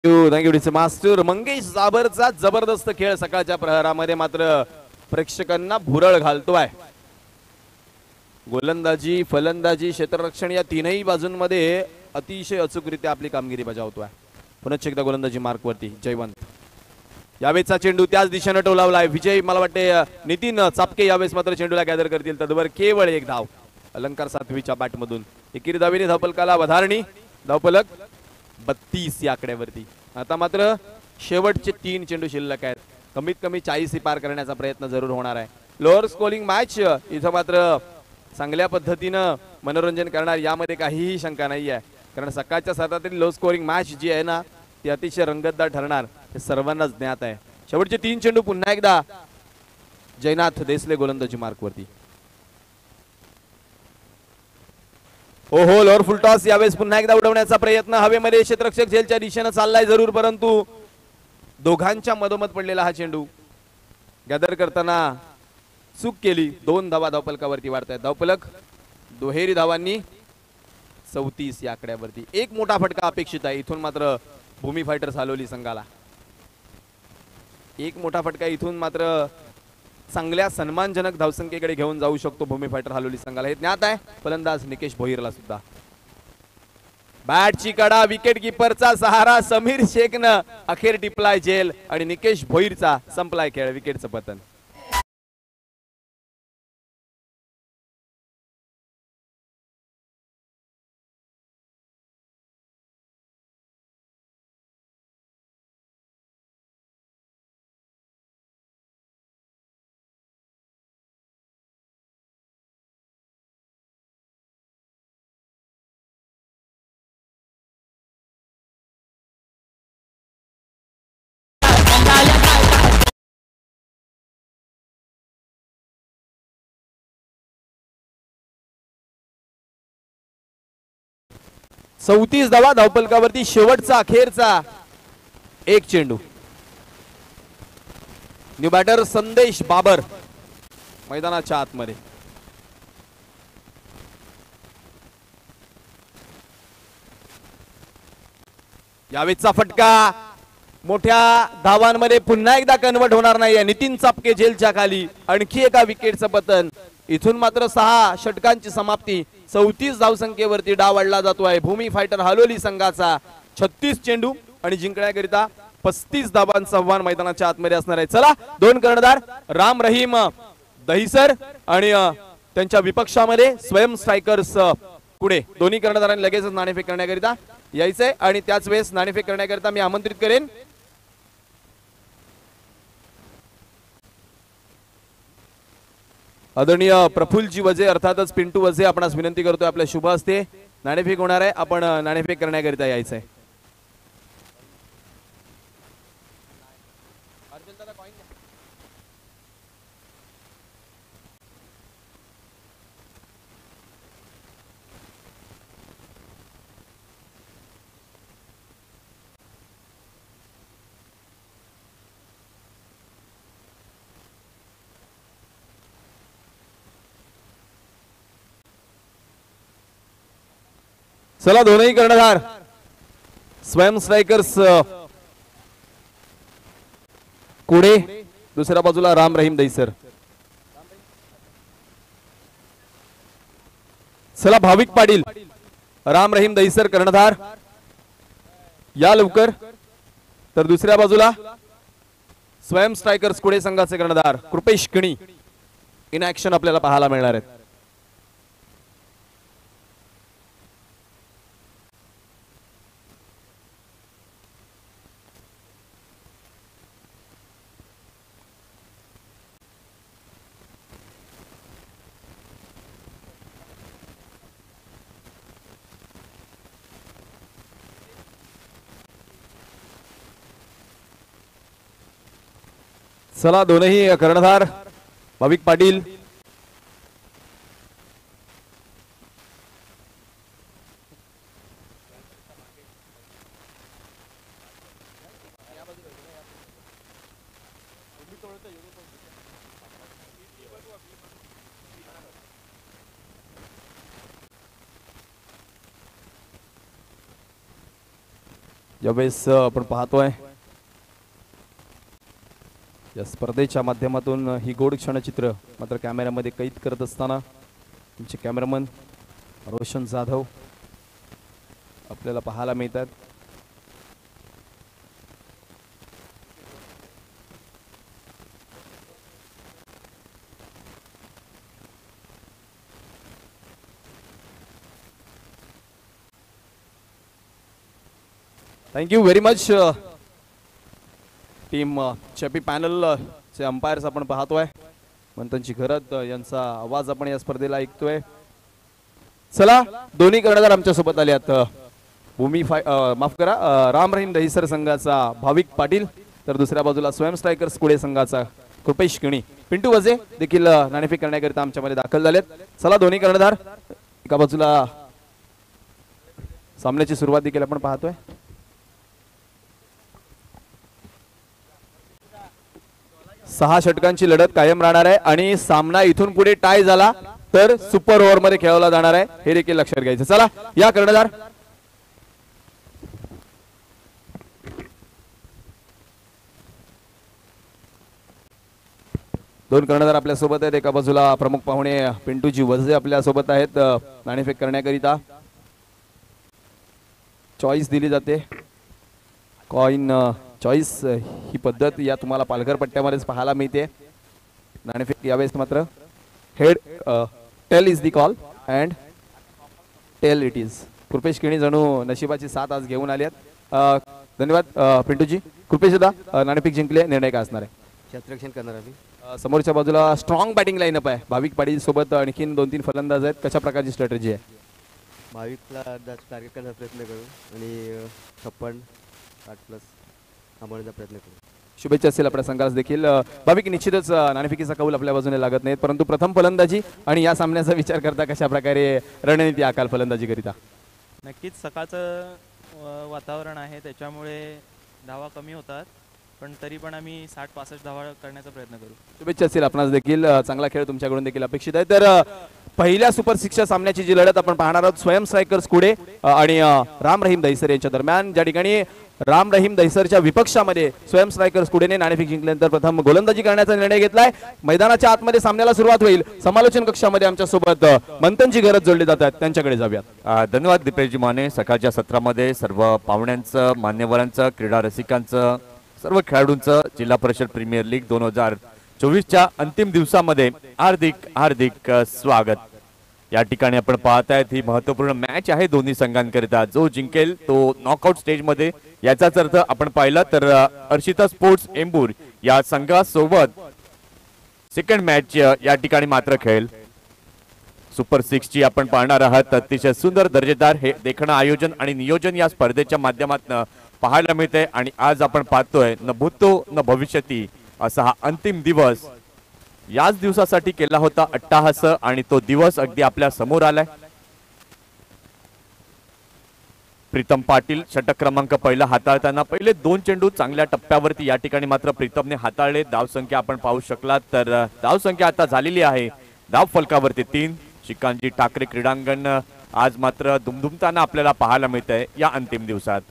थँक्यू मास्टर मंगेश जाबरचा जबरदस्त खेळ सकाळच्या प्रहारामध्ये मात्र प्रेक्षकांना भुरळ घालतोय. गोलंदाजी फलंदाजी क्षेत्ररक्षण या तीनही बाजूंमध्ये अतिशय अचूकरित्या आपली कामगिरी बजावतोय. पुनश्च एकदा गोलंदाजी मार्क वरती जयवंत. यावेळेचा चेंडू त्याच दिशेने टोलावलाय. विजय मला वाटते नितीन चापके यावेळेस मात्र चेंडूला गॅदर करतील. तदवर केवळ एक धाव अलंकार सातवीच्या बॅट मधून. एकेरी धावेने धावपलकाला वधारणी. धावपलक 32 या आकड्यावरती. आता मात्र शेवटचे 3 चेंडू शिल्लक आहेत. कमीत कमी 40 पार करण्याचा प्रयत्न जरूर होणार आहे. लोअर स्कोरिंग मॅच इथं मात्र चांगल्या पद्धतीनं मनोरंजन करणार यामध्ये काहीही शंका नाही आहे. कारण सकाळच्या सत्रातील लो स्कोरिंग मॅच जी आहे ना ती अतिशय रंगतदार ठरणार हे सर्वांनाच ज्ञात आहे. शेवटचे 3 चेंडू पुन्हा एकदा जयनाथ देसले गोलंदाजी मार्क वरती. ओहो लोअर फुल टॉस यावेळेस पुन्हा एकदा उडवण्याचा प्रयत्न. हवेमध्ये क्षेत्ररक्षक झेलच्या दिशेने चाललाय जरूर, परंतु दोघांच्या मधोमध पडलेला हा चेंडू गॅदर करताना चूक केली. 2 धावा धावपलकावरती वाढतायत. धावपलक दुहेरी धावांनी 34 या आकड्यावरती. एक मोठा फटका अपेक्षित आहे इथून मात्र भूमी फायटर्स हालोली संघाला. एक मोठा फटका इथून मात्र चांगल्या सन्मानजनक धावसंख्येकडे घेऊन जाऊ शकतो भूमी फायटर हालोली संघाला हे ज्ञात आहे. फलंदाज निकेश भोईरला सुद्धा. बॅटची कडा विकेट किपरचा सहारा समीर शेखनं अखेर टिपलाय जेल आणि निकेश भोईरचा संपलाय खेळ. विकेटचं पतन. चौतीस धावा धावपलकावरती. शेवटचा अखेरचा एक चेंडू. न्यू बॅटर संदेश बाबर मैदानाच्या आतमध्ये. यावेळेचा फटका मोठ्या धावांमध्ये पुन्हा एकदा कन्वर्ट होणार नाहीये. नितीन चापके जेलच्या खाली. आणखी एका विकेटचं पतन. इथून मात्र 6 षटकांची समाप्ती. 34 धावसंख्येवरती डाव वाढला जातोय भूमी फायटर हालोली संघाचा. 36 चेंडू आणि जिंकण्याकरिता 35 धावांचा आव्हान मैदानाच्या आतमध्ये असणार आहे. चला 2 कर्णधार राम रहीम दहिसर आणि त्यांच्या विपक्षामध्ये स्वयं स्ट्रायकर्स पुढे दोन्ही कर्णधारांनी लगेचच नाणेफेक करण्याकरिता यायचंय. आणि त्याच वेळेस नाणेफेक करण्याकरिता मी आमंत्रित करेन आदरणीय प्रफुल्लजी वजे अर्थातच पिंटू वजे. आपणास विनंती करतोय आपल्या शुभ हस्ते नाणेफेक होणार आहे. आपण नाणेफेक करण्याकरिता यायचंय. चला दोनही कर्णधार स्वयं स्ट्रायकर्स कुडे. दुसऱ्या बाजूला राम रहीम दहिसर. चला भाविक पाटील राम रहीम दहिसर कर्णधार या लवकर. तर दुसऱ्या बाजूला स्वयं स्ट्रायकर्स कुडे संघाचे कर्णधार कृपेश किणी इन ऍक्शन आपल्याला पाहायला मिळणार आहेत. चला दोनही कर्णधार भाविक पाटील ज्यावेळेस आपण पाहतोय या स्पर्धेच्या माध्यमातून ही गोड क्षणचित्र मात्र कॅमेऱ्यामध्ये कैद करत असताना तुमचे कॅमेरामन रोशन जाधव आपल्याला पाहायला मिळतात. थँक्यू व्हेरी मच टीम चॅपी पॅनल चे अंपायर्स आपण पाहतोय. मंथनची घरत यांचा आवाज आपण या स्पर्धेला ऐकतोय. चला दोन्ही कर्णधार आमच्या सोबत आले आहेत. माफ करा राम रहीम दहिसर संघाचा भाविक पाटील तर दुसऱ्या बाजूला स्वयं स्ट्रायकर्स कुडे संघाचा कृपेश किणी. पिंटू वजे देखील नाणेफेक करण्याकरिता आमच्यामध्ये दाखल झालेत. चला दोन्ही कर्णधार एका बाजूला सामन्याची सुरुवात देखील आपण पाहतोय. सहा षटकांची लढत कायम राहणार आहे आणि सामना इथून पुढे टाय झाला तर सुपर ओव्हर मध्ये खेळवला जाणार आहे हे देखील लक्षात घ्यायचं. चला या कर्णधार. दोन कर्णधार आपल्या सोबत आहेत. एका बाजूला प्रमुख पाहुणे पिंटूजी वझे आपल्या सोबत आहेत नाणेफेक करण्याकरिता. चॉईस दिली जाते कॉइन चॉईस ही पद्धत या तुम्हाला पालघर पट्ट्यामध्येच पाहायला मिळते. नाणेफेक यावेळेस मात्र head tail is the call and tail it is. Kripesh Kini जणू नशिबाची साथ आज घेऊन आली आहेत. धन्यवाद पिंटूजी. कृपेश सुद्धा नाणेफेक जिंकले. निर्णय काय असणार आहे? क्षेत्ररक्षण करणार आम्ही. समोरच्या बाजूला स्ट्रॉंग बॅटिंग लाईनअप आहे. भाविक पाटील सोबत आणखीन 2-3 फलंदाज आहेत. कशा प्रकारची स्ट्रॅटेजी आहे? भाविकला टार्गेट करण्याचा प्रयत्न करू आणि 56-60+ थांबवण्याचा प्रयत्न करू. शुभेच्छा असेल आपल्या संघास देखील. भाविक निश्चितच नाणेफेकीचा कौल आपल्या बाजूने लागत नाहीत परंतु प्रथम फलंदाजी आणि या सामन्याचा विचार करता कशा प्रकारे रणनीती आकाल फलंदाजी करिता? नक्कीच सकाळचं वातावरण आहे त्याच्यामुळे धावा कमी होतात पण तरी पण आम्ही 60-65 धावा करण्याचा प्रयत्न करू. शुभेच्छा असेल आपणास देखील. चांगला खेळ तुमच्याकडून देखील अपेक्षित आहे. तर पहिल्या सुपर 6 सामन्याची जी लढत आपण पाहणार आहोत स्वयं स्ट्रायकर्स कुडे आणि राम रहीम दहिसर यांच्या दरम्यान, ज्या ठिकाणी राम रहीम दहिसरच्या विपक्षामध्ये स्वयं स्ट्रायकर्स कुडेने नाणेफेक जिंकल्यानंतर प्रथम गोलंदाजी करण्याचा निर्णय घेतलाय. मैदानाच्या आतमध्ये सामन्याला सुरुवात होईल. समालोचन कक्षामध्ये आमच्या सोबत मंथनची गरज जोडली जातात त्यांच्याकडे जाऊयात. धन्यवाद दीपेशजी माने. सकाळच्या सत्रामध्ये सर्व पाहुण्यांचं, मान्यवरांचं, क्रीडा रसिकांचं, सर्व खेळाडूंचं जिल्हा परिषद प्रीमियर लीग 2024च्या अंतिम दिवसामध्ये हार्दिक हार्दिक स्वागत. या ठिकाणी आपण पाहतायत ही महत्त्वपूर्ण मॅच आहे दोन्ही संघांकरिता. जो जिंकेल तो नॉकआउट स्टेजमध्ये, याचाच अर्थ आपण पाहिलं तर अर्शिता स्पोर्ट्स एम्बूर या संघासोबत सेकंड मॅच या ठिकाणी मात्र खेळेल. सुपर 6 ची आपण पाहणार आहात. अतिशय सुंदर दर्जेदार हे देखणं आयोजन आणि नियोजन या स्पर्धेच्या माध्यमातून पाहायला मिळते आणि आज आपण पाहतोय न भूतो न भविष्यती असा हा अंतिम दिवस याच दिवसासाठी केला होता अट्टाहास आणि तो दिवस अगदी आपल्या समोर आलाय. प्रीतम पाटील षटक क्रमांक पहिला हाताळताना पहिले 2 चेंडू चांगल्या टप्प्यावरती या ठिकाणी मात्र प्रीतमने हाताळले. धावसंख्या आपण पाहू शकलात तर धावसंख्या आता झालेली आहे धाव फलकावरती 3. चिकांजी ठाकरे क्रीडांगण आज मात्र दुमदुमताना आपल्याला पाहायला मिळत आहे या अंतिम दिवसात.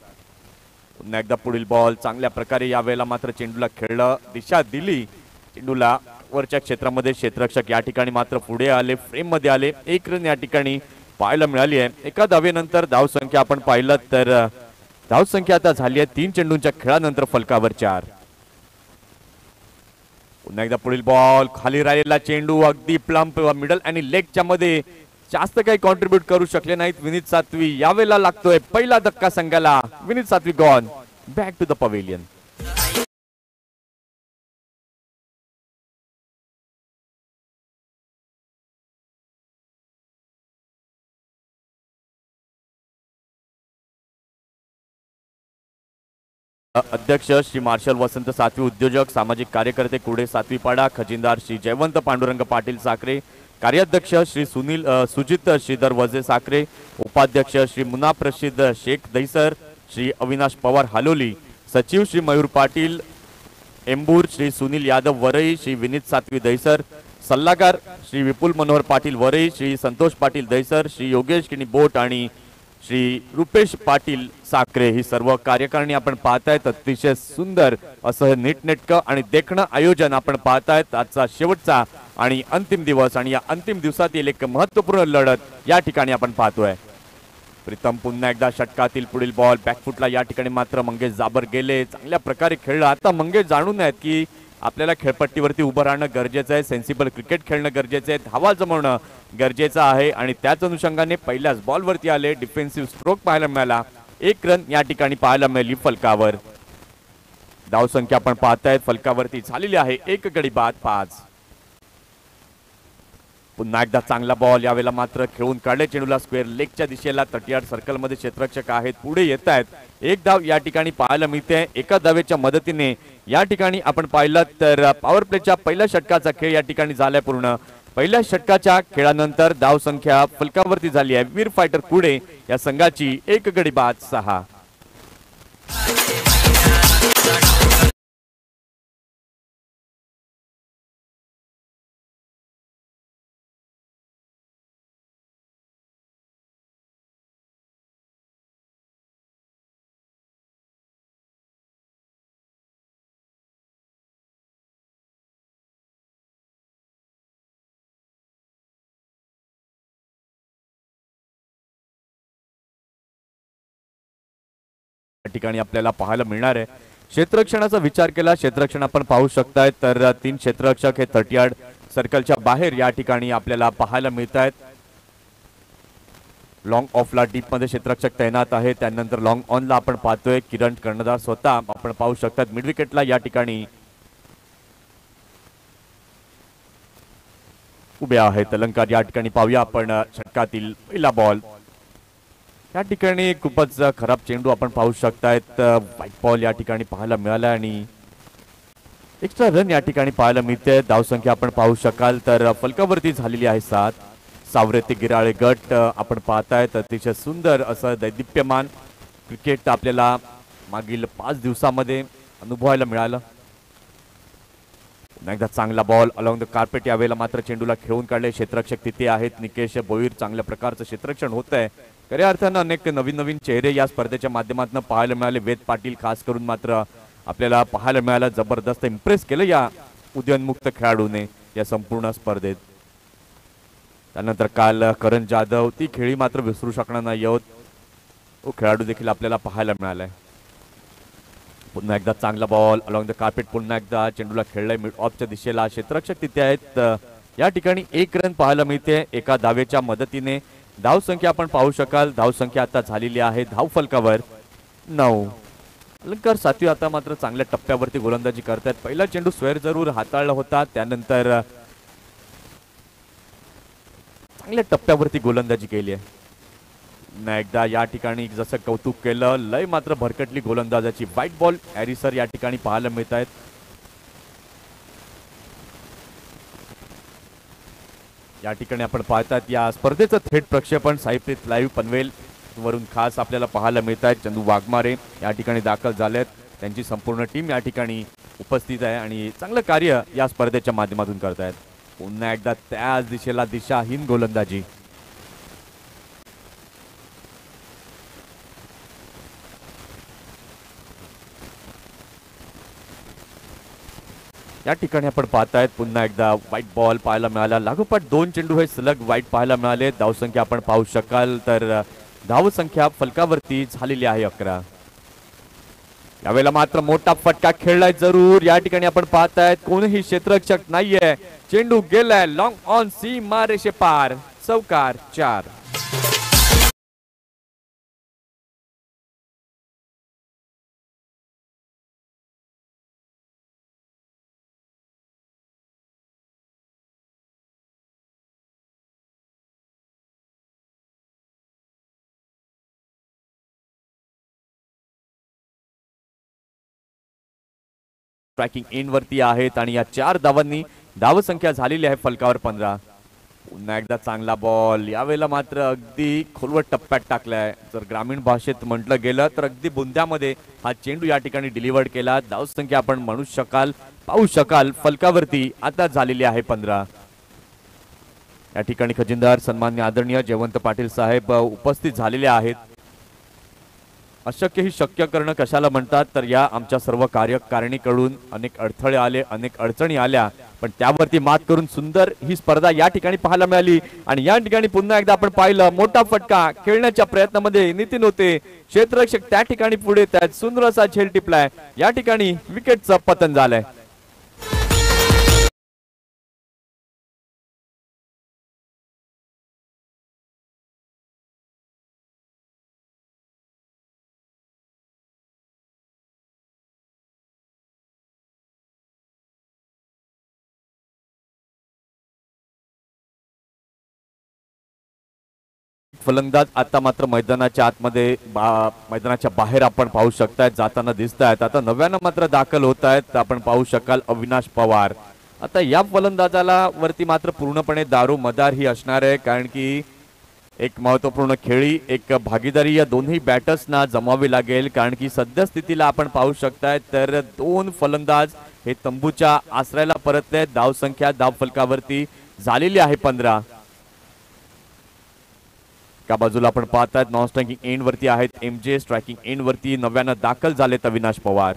पुन्हा एकदा पुढील बॉल चांगल्या प्रकारे यावेळेला मात्र चेंडूला खेळलं, दिशा दिली चेंडूला वरच्या क्षेत्रामध्ये. क्षेत्ररक्षक या ठिकाणी मात्र पुढे आले, फ्रेम मध्ये आले. 1 रन या ठिकाणी पाहायला मिळाली आहे. एका धावेनंतर धावसंख्या आपण पाहिलं तर धावसंख्या आता झाली आहे 3 चेंडूंच्या खेळानंतर फलकावर 4. पुन्हा एकदा पुढील बॉल, खाली राहिलेला चेंडू अगदी प्लम्प मिडल आणि लेगच्या मध्ये जास्त काही कॉन्ट्रीब्यूट करू शकले नाहीत विनीत सातवी. यावेळेला लागतोय पहिला धक्का संघाला. विनीत सातवी gone back to the pavilion. अध्यक्ष श्री मार्शल वसंत सातवी, उद्योजक सामाजिक कार्यकर्ते कुडे सातवीपाडा, खजिनदार श्री जयवंत पांडुरंग पाटील साखरे, कार्याध्यक्ष श्री सुजित श्रीधर वजे साखरे, उपाध्यक्ष श्री मुनाफ रशीद शेख दहिसर, श्री अविनाश पवार हालोली, सचिव श्री मयूर पाटील एम्बूर, श्री सुनील यादव वरई, श्री विनीत सातवी दहिसर, सल्लागार श्री विपुल मनोहर पाटील वरई, श्री संतोष पाटील दहिसर, श्री योगेश किनी बोट आणि श्री रुपेश पाटील साखरे ही सर्व कार्यकारिणी आपण पाहतायत. अतिशय सुंदर असं नीटनेटकं आणि देखणं आयोजन आपण पाहतायत. आजचा शेवटचा आणि अंतिम दिवस आणि या अंतिम दिवसातील एक महत्त्वपूर्ण लढत या ठिकाणी आपण पाहतोय. प्रीतम पुन्हा एकदा षटकातील पुढील बॉल बॅकफुटला. या ठिकाणी मात्र मंगेश जाबर गेले. चांगल्या प्रकारे खेळला. आता मंगेश जाणून आहेत की आपल्याला खेळपट्टीवरती उभं राहणं गरजेचं आहे. सेन्सिबल क्रिकेट खेळणं गरजेचं आहे. धावा जमवणं गरजेचं आहे आणि त्याच अनुषंगाने पहिल्याच बॉलवरती आले. डिफेन्सिव्ह स्ट्रोक पाहायला मिळाला. 1 रन या ठिकाणी पाहायला मिळाली फलकावर. धावसंख्या आपण पाहतायत फलकावरती झालेली आहे 1 गडी बाद 5. पुन्हा एकदा चांगला बॉल. यावेळेला मात्र खेळून काढले चेंडूला स्क्वेअर लेगच्या दिशेला. 38 सर्कल मध्ये क्षेत्ररक्षक आहेत. पुढे येत आहेत. 1 धाव या ठिकाणी पाहायला मिळते. एका धावेच्या मदतीने या ठिकाणी आपण पाहिलं तर पॉवर प्लेच्या पहिल्या षटकाचा खेळ या ठिकाणी झालाय पूर्ण. पहिल्या षटकाच्या खेळानंतर धाव संख्या फलकावरती झाली आहे. वीर फायटर पुढे या संघाची 1 गडी बाद 6. ठिकाणी आपल्याला पाहायला मिळणार आहे. क्षेत्ररक्षणाचा विचार केला. क्षेत्ररक्षण आपण पाहू शकताय तर 3 क्षेत्ररक्षक हे 38 सर्कलच्या बाहेर या ठिकाणी आपल्याला पाहायला मिळत आहेत. लॉंग ऑफला डीप मध्ये क्षेत्ररक्षक तैनात आहे. त्यानंतर लॉंग ऑनला आपण पाहतोय किरण कर्णधार स्वतः आपण पाहू शकतात. मिड विकेटला या ठिकाणी उभे आहेत अलंकार. या ठिकाणी पाहूया आपण षटकातील पहिला बॉल. या ठिकाणी खूपच खराब चेंडू आपण पाहू शकतायत. व्हाईट बॉल या ठिकाणी पाहायला मिळाला आणि एक्स्ट्रा रन या ठिकाणी पाहायला मिळते. धावसंख्या आपण पाहू शकाल तर फलकावरती झालेली आहे 7. सावरे ते गिराळे गट आपण पाहतायत. अतिशय सुंदर असं दैदिप्यमान क्रिकेट आपल्याला मागील 5 दिवसामध्ये अनुभवायला मिळालं. पुन्हा एकदा चांगला बॉल अलॉंग द कार्पेट. यावेळेला मात्र चेंडूला खेळून काढले. क्षेत्ररक्षक तिथे आहेत निकेश बोईर. चांगल्या प्रकारचं क्षेत्ररक्षण होत आहे. खऱ्या अर्थानं अनेक नवीन चेहरे या स्पर्धेच्या माध्यमातून पाहायला मिळाले. वेद पाटील खास करून मात्र आपल्याला पाहायला मिळालं. जबरदस्त इम्प्रेस केलं या उदयोन्मुक्त खेळाडूने या संपूर्ण स्पर्धेत. त्यानंतर काल करण जाधव ती खेळी मात्र विसरू शकणार नाही आहोत. तो खेळाडू देखील आपल्याला पाहायला मिळालाय. पुन्हा एकदा चांगला बॉल अलॉंग द कार्पेट. पुन्हा एकदा चेंडूला खेळलाय मिड ऑफच्या दिशेला. क्षेत्ररक्षक तिथे आहेत. या ठिकाणी 1 रन पाहायला मिळते एका धावेच्या मदतीने. धावसंख्या आपण पाहू शकाल. धावसंख्या आता झालेली आहे धाव फलकावर 9. अलंकार सातवी आता मात्र चांगल्या टप्प्यावरती गोलंदाजी करतात. पहिला चेंडू स्क्वेअर जरूर हाताळला होता. त्यानंतर चांगल्या टप्प्यावरती गोलंदाजी केली आहे. पुन्हा एकदा या ठिकाणी जसं कौतुक केलं लय मात्र भरकटली गोलंदाजाची. व्हाईट बॉल हॅरिसर या ठिकाणी पाहायला मिळत आहेत. या ठिकाणी आपण पाहतात या स्पर्धेचं थेट प्रक्षेपण साईप्रीत लाईव्ह पनवेल वरून खास आपल्याला पाहायला मिळत आहे. चंदू वाघमारे या ठिकाणी दाखल झालेत. त्यांची संपूर्ण टीम या ठिकाणी उपस्थित आहे आणि चांगलं कार्य या स्पर्धेच्या माध्यमातून करतायत. पुन्हा एकदा त्याच दिशेला दिशाहीन गोलंदाजी. या ठिकाणी आपण पाहतायत पुन्हा एकदा व्हाईट बॉल पाहायला मिळाला. लागोपाठ 2 चेंडू हे सलग व्हाईट पाहायला मिळाले. धावसंख्या आपण पाहू शकाल तर धावसंख्या फलकावरती झालेली आहे 11. यावेळेला मात्र मोठा फटका खेळलाय जरूर. या ठिकाणी आपण पाहतायत कोणीही क्षेत्ररक्षक नाहीये. चेंडू गेलाय लॉंग ऑन सीमा रेषे पार. चौकार 4. ट्रॅकिंग एंड वरती आहेत आणि या 4 धावांनी धावसंख्या झालेली आहे फलकावर 15. पुन्हा एकदा चांगला बॉल. यावेळेला मात्र अगदी खोलवर टप्प्यात टाकलाय. जर ग्रामीण भाषेत म्हटलं गेलं तर अगदी बुंद्यामध्ये हा चेंडू या ठिकाणी डिलिव्हर्ड केला. धावसंख्या आपण म्हणू शकाल पाहू शकाल फलकावरती आता झालेली आहे 15. या ठिकाणी खजिनदार सन्माननीय आदरणीय जयवंत पाटील साहेब उपस्थित झालेले आहेत. अशक्य ही शक्य करणं कशाला म्हणतात, तर या आमच्या सर्व कार्यकारिणीकडून अनेक अडथळे आले, अनेक अडचणी आल्या, पण त्यावरती मात करून सुंदर ही स्पर्धा या ठिकाणी पाहायला मिळाली. आणि या ठिकाणी पुन्हा एकदा आपण पाहिलं मोठा फटका खेळण्याच्या प्रयत्नामध्ये नितीन होते, क्षेत्ररक्षक त्या ठिकाणी पुढे त्यात सुंदर असा झेल टिपलाय. या ठिकाणी विकेटचं पतन झालंय. फलंदाज आता मात्र मैदानाच्या आतमध्ये मैदानाच्या बाहेर आपण पाहू शकताय जाताना दिसत आहेत. आता नव्यानं मात्र दाखल होत आहेत. आपण पाहू शकाल अविनाश पवार. आता या फलंदाजाला वरती मात्र पूर्णपणे दारू मदार ही असणार आहे, कारण की एक महत्वपूर्ण खेळी एक भागीदारी या दोन्ही बॅटर्सना जमावी लागेल. कारण की सध्या स्थितीला आपण पाहू शकताय तर दोन फलंदाज हे तंबूच्या आश्रयाला परतले. धावसंख्या धाव फलकावरती झालेली आहे 15. एका बाजूला आपण पाहतायत नॉन स्ट्रायकिंग एंड वरती आहेत MJ, स्ट्रायकिंग एंड वरती नव्यानं दाखल झालेत अविनाश पवार.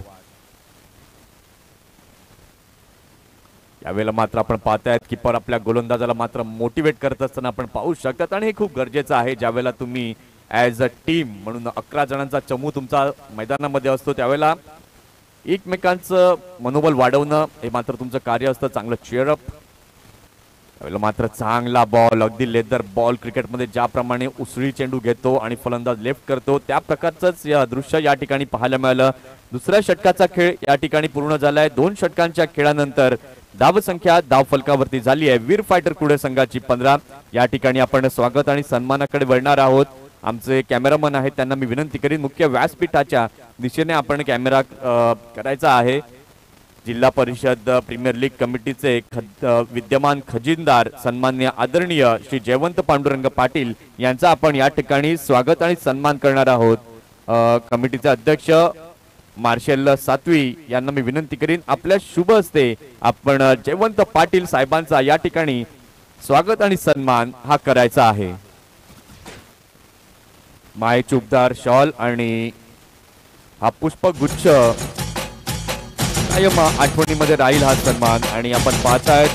यावेळेला मात्र आपण पाहतायत किपर आपल्या गोलंदाजाला मात्र मोटिवेट करत असताना आपण पाहू शकतात. आणि हे खूप गरजेचं आहे. ज्यावेळेला तुम्ही ॲज अ टीम म्हणून 11 जणांचा चमू तुमचा मैदानामध्ये असतो, त्यावेळेला एकमेकांचं मनोबल वाढवणं हे मात्र तुमचं कार्य असतं. चांगलं चेअरअप. त्यावेळेला मात्र चांगला बॉल, अगदी लेदर बॉल क्रिकेटमध्ये ज्याप्रमाणे उसळी चेंडू घेतो आणि फलंदाज लेफ्ट करतो त्या प्रकारचंच या दृश्य या ठिकाणी पाहायला मिळालं. दुसऱ्या षटकाचा खेळ या ठिकाणी पूर्ण झालाय. 2 षटकांच्या खेळानंतर धावसंख्या धाव फलकावरती झाली आहे वीर फायटर कुडे संघाची 15. या ठिकाणी आपण स्वागत आणि सन्मानाकडे वळणार आहोत. आमचे कॅमेरामन आहेत त्यांना मी विनंती करीन मुख्य व्यासपीठाच्या दिशेने आपण कॅमेरा करायचा आहे. जिल्हा परिषद प्रीमियर लीग कमिटीचे विद्यमान खजिनदार सन्मान्य आदरणीय श्री जयवंत पांडुरंग पाटील यांचा आपण या ठिकाणी स्वागत आणि सन्मान करणार आहोत. कमिटीचे अध्यक्ष मार्शल सातवी यांना मी विनंती करीन आपल्या शुभ हस्ते आपण जयवंत पाटील साहेबांचा या ठिकाणी स्वागत आणि सन्मान हा करायचा आहे. माय चुबदार शॉल आणि हा पुष्पगुच्छ कायम आठवणीमध्ये राहील हा सन्मान. आणि आपण पाहतायत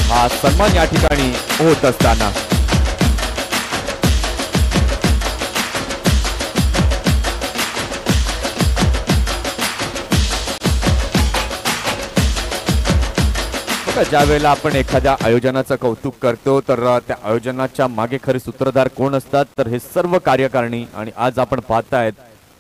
हा सन्मान या ठिकाणी होत असताना ज्या वेळेला आपण एखाद्या आयोजनाचं कौतुक करतो तर त्या आयोजनाच्या मागे खरे सूत्रधार कोण असतात, तर हे सर्व कार्यकारिणी. आणि आज आपण पाहतायत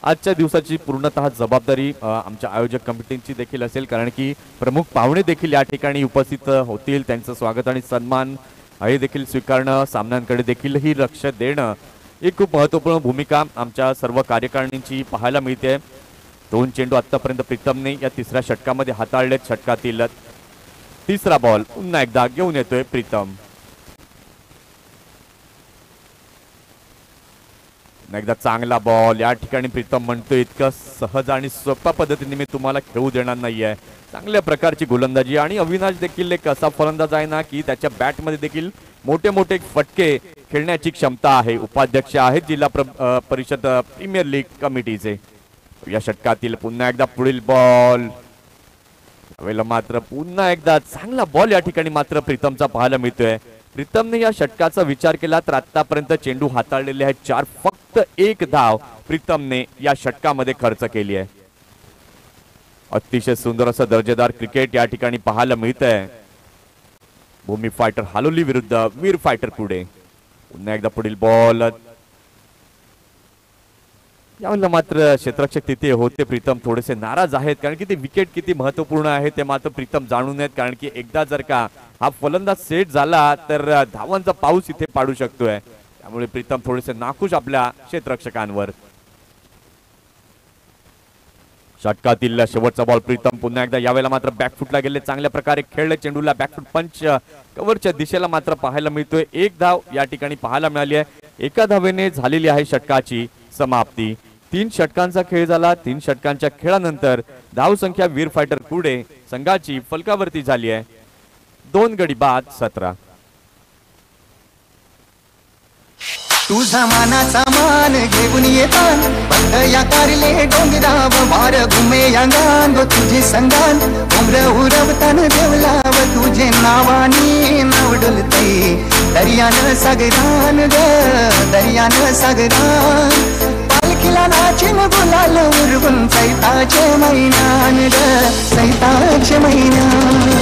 आजच्या दिवसाची पूर्णतः जबाबदारी आमच्या आयोजक कमिटीची देखील असेल, कारण की प्रमुख पाहुणे देखील या ठिकाणी उपस्थित होतील. त्यांचं स्वागत आणि सन्मान हे देखील स्वीकारणं, सामन्यांकडे देखील ही लक्ष देणं ही खूप महत्त्वपूर्ण भूमिका आमच्या सर्व कार्यकारिणींची पाहायला मिळते. 2 चेंडू आतापर्यंत प्रीतमने या तिसऱ्या षटकामध्ये हाताळलेत. षटकातील तिसरा बॉल पुन्हा एकदा घेऊन येतोय प्रीतम. एकदा चांगला बॉल या ठिकाणी प्रीतम म्हणतोय इतकं सहज आणि सोप्या पद्धतीने मी तुम्हाला खेळू देणार नाहीये. चांगल्या प्रकारची गोलंदाजी. आणि अविनाश देखील एक असा फलंदाज आहे ना की त्याच्या बॅटमध्ये देखील मोठे मोठे फटके खेळण्याची क्षमता आहे. उपाध्यक्ष आहेत जिल्हा परिषद प्रीमियर लीग कमिटीचे. या षटकातील पुन्हा एकदा पुढील बॉल. वेळेला मात्र पुन्हा एकदा चांगला बॉल या ठिकाणी मात्र प्रीतमचा पाहायला मिळतोय. प्रीतमने या षटकाचा विचार केला तर आतापर्यंत चेंडू हाताळलेले आहेत 4. फक्त 1 धाव प्रीतमने या षटकामध्ये खर्च केली आहे. अतिशय सुंदर असं दर्जेदार क्रिकेट या ठिकाणी पाहायला मिळतंय. भूमी फायटर हालोली विरुद्ध वीर फायटर पुढे. पुन्हा एकदा पुढील बॉल. यावेळेला मात्र क्षेत्ररक्षक तिथे होते प्रीतम थोडेसे नाराज आहेत, कारण की ते विकेट किती महत्वपूर्ण आहे ते मात्र प्रीतम जाणून आहेत. कारण की एकदा जर का हा फलंदाज सेट झाला तर धावांचा पाऊस इथे पाडू शकतोय. त्यामुळे प्रीतम थोडेसे नाखुश आपल्या क्षेत्ररक्षकांवर. षटकातील शेवटचा बॉल प्रीतम पुन्हा एकदा. यावेळेला मात्र बॅकफुटला गेले, चांगल्या प्रकारे खेळले चेंडूला. बॅकफुट पंच कव्हरच्या दिशेला मात्र पाहायला मिळतोय. 1 धाव या ठिकाणी पाहायला मिळाली आहे. 1 धावेने झालेली आहे षटकाची समाप्ती. 3 षटकांचा खेळ झाला. 3 षटकांच्या खेळानंतर धावसंख्या वीर फायटर पुढे संघाची फलकावरती झाली आहे 2 गडी बाद 17. तुझा मानाचा मान घेऊन येतान बंद या कारले डोंगराव वार घुमे या गांग तुझे संगान उमर उरवतान देवलाव तुझे नावानी नाव डुलते दर्यान सागरान ग दर्यान सागरान पालखीला नाचिन गुलाल उरवून चैताचे महिन्यान ग चैताचे महिन्यान.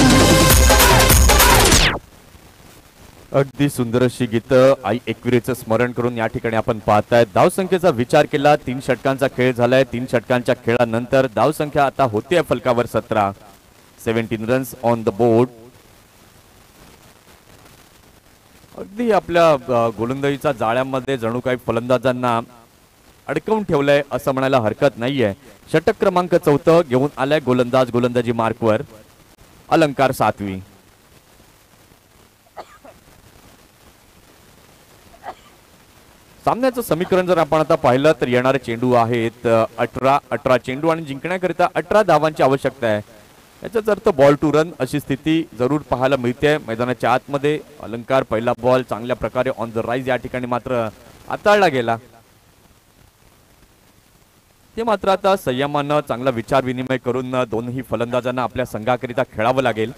अगदी सुंदर अशी गीतं आई एकविरेचं स्मरण करून या ठिकाणी आपण पाहताय. धावसंख्येचा विचार केला 3 षटकांचा खेळ झालाय. 3 षटकांच्या खेळानंतर धावसंख्या आता होते फलकावर 17. 17 रन्स ऑन द बोर्ड. अगदी आपल्या गोलंदाजीच्या जाळ्यामध्ये जणू काही फलंदाजांना अडकवून ठेवलंय असं म्हणायला हरकत नाहीये. षटक क्रमांक 4 घेऊन आलाय गोलंदाज गोलंदाजी मार्कवर. अलंकार 7वी. सामन्याचं समीकरण जर आपण आता पाहिलं तर येणारे चेंडू आहेत 18 चेंडू आणि जिंकण्याकरिता 18 धावांची आवश्यकता आहे. याचाच अर्थ बॉल टू रन अशी स्थिती जरूर पाहायला मिळते मैदानाच्या आतमध्ये. अलंकार पहिला बॉल चांगल्या प्रकारे ऑन द राईज या ठिकाणी मात्र हाताळला गेला. ते मात्र आता संयमानं चांगला विचार विनिमय करून दोन्ही फलंदाजांना आपल्या संघाकरिता खेळावं लागेल.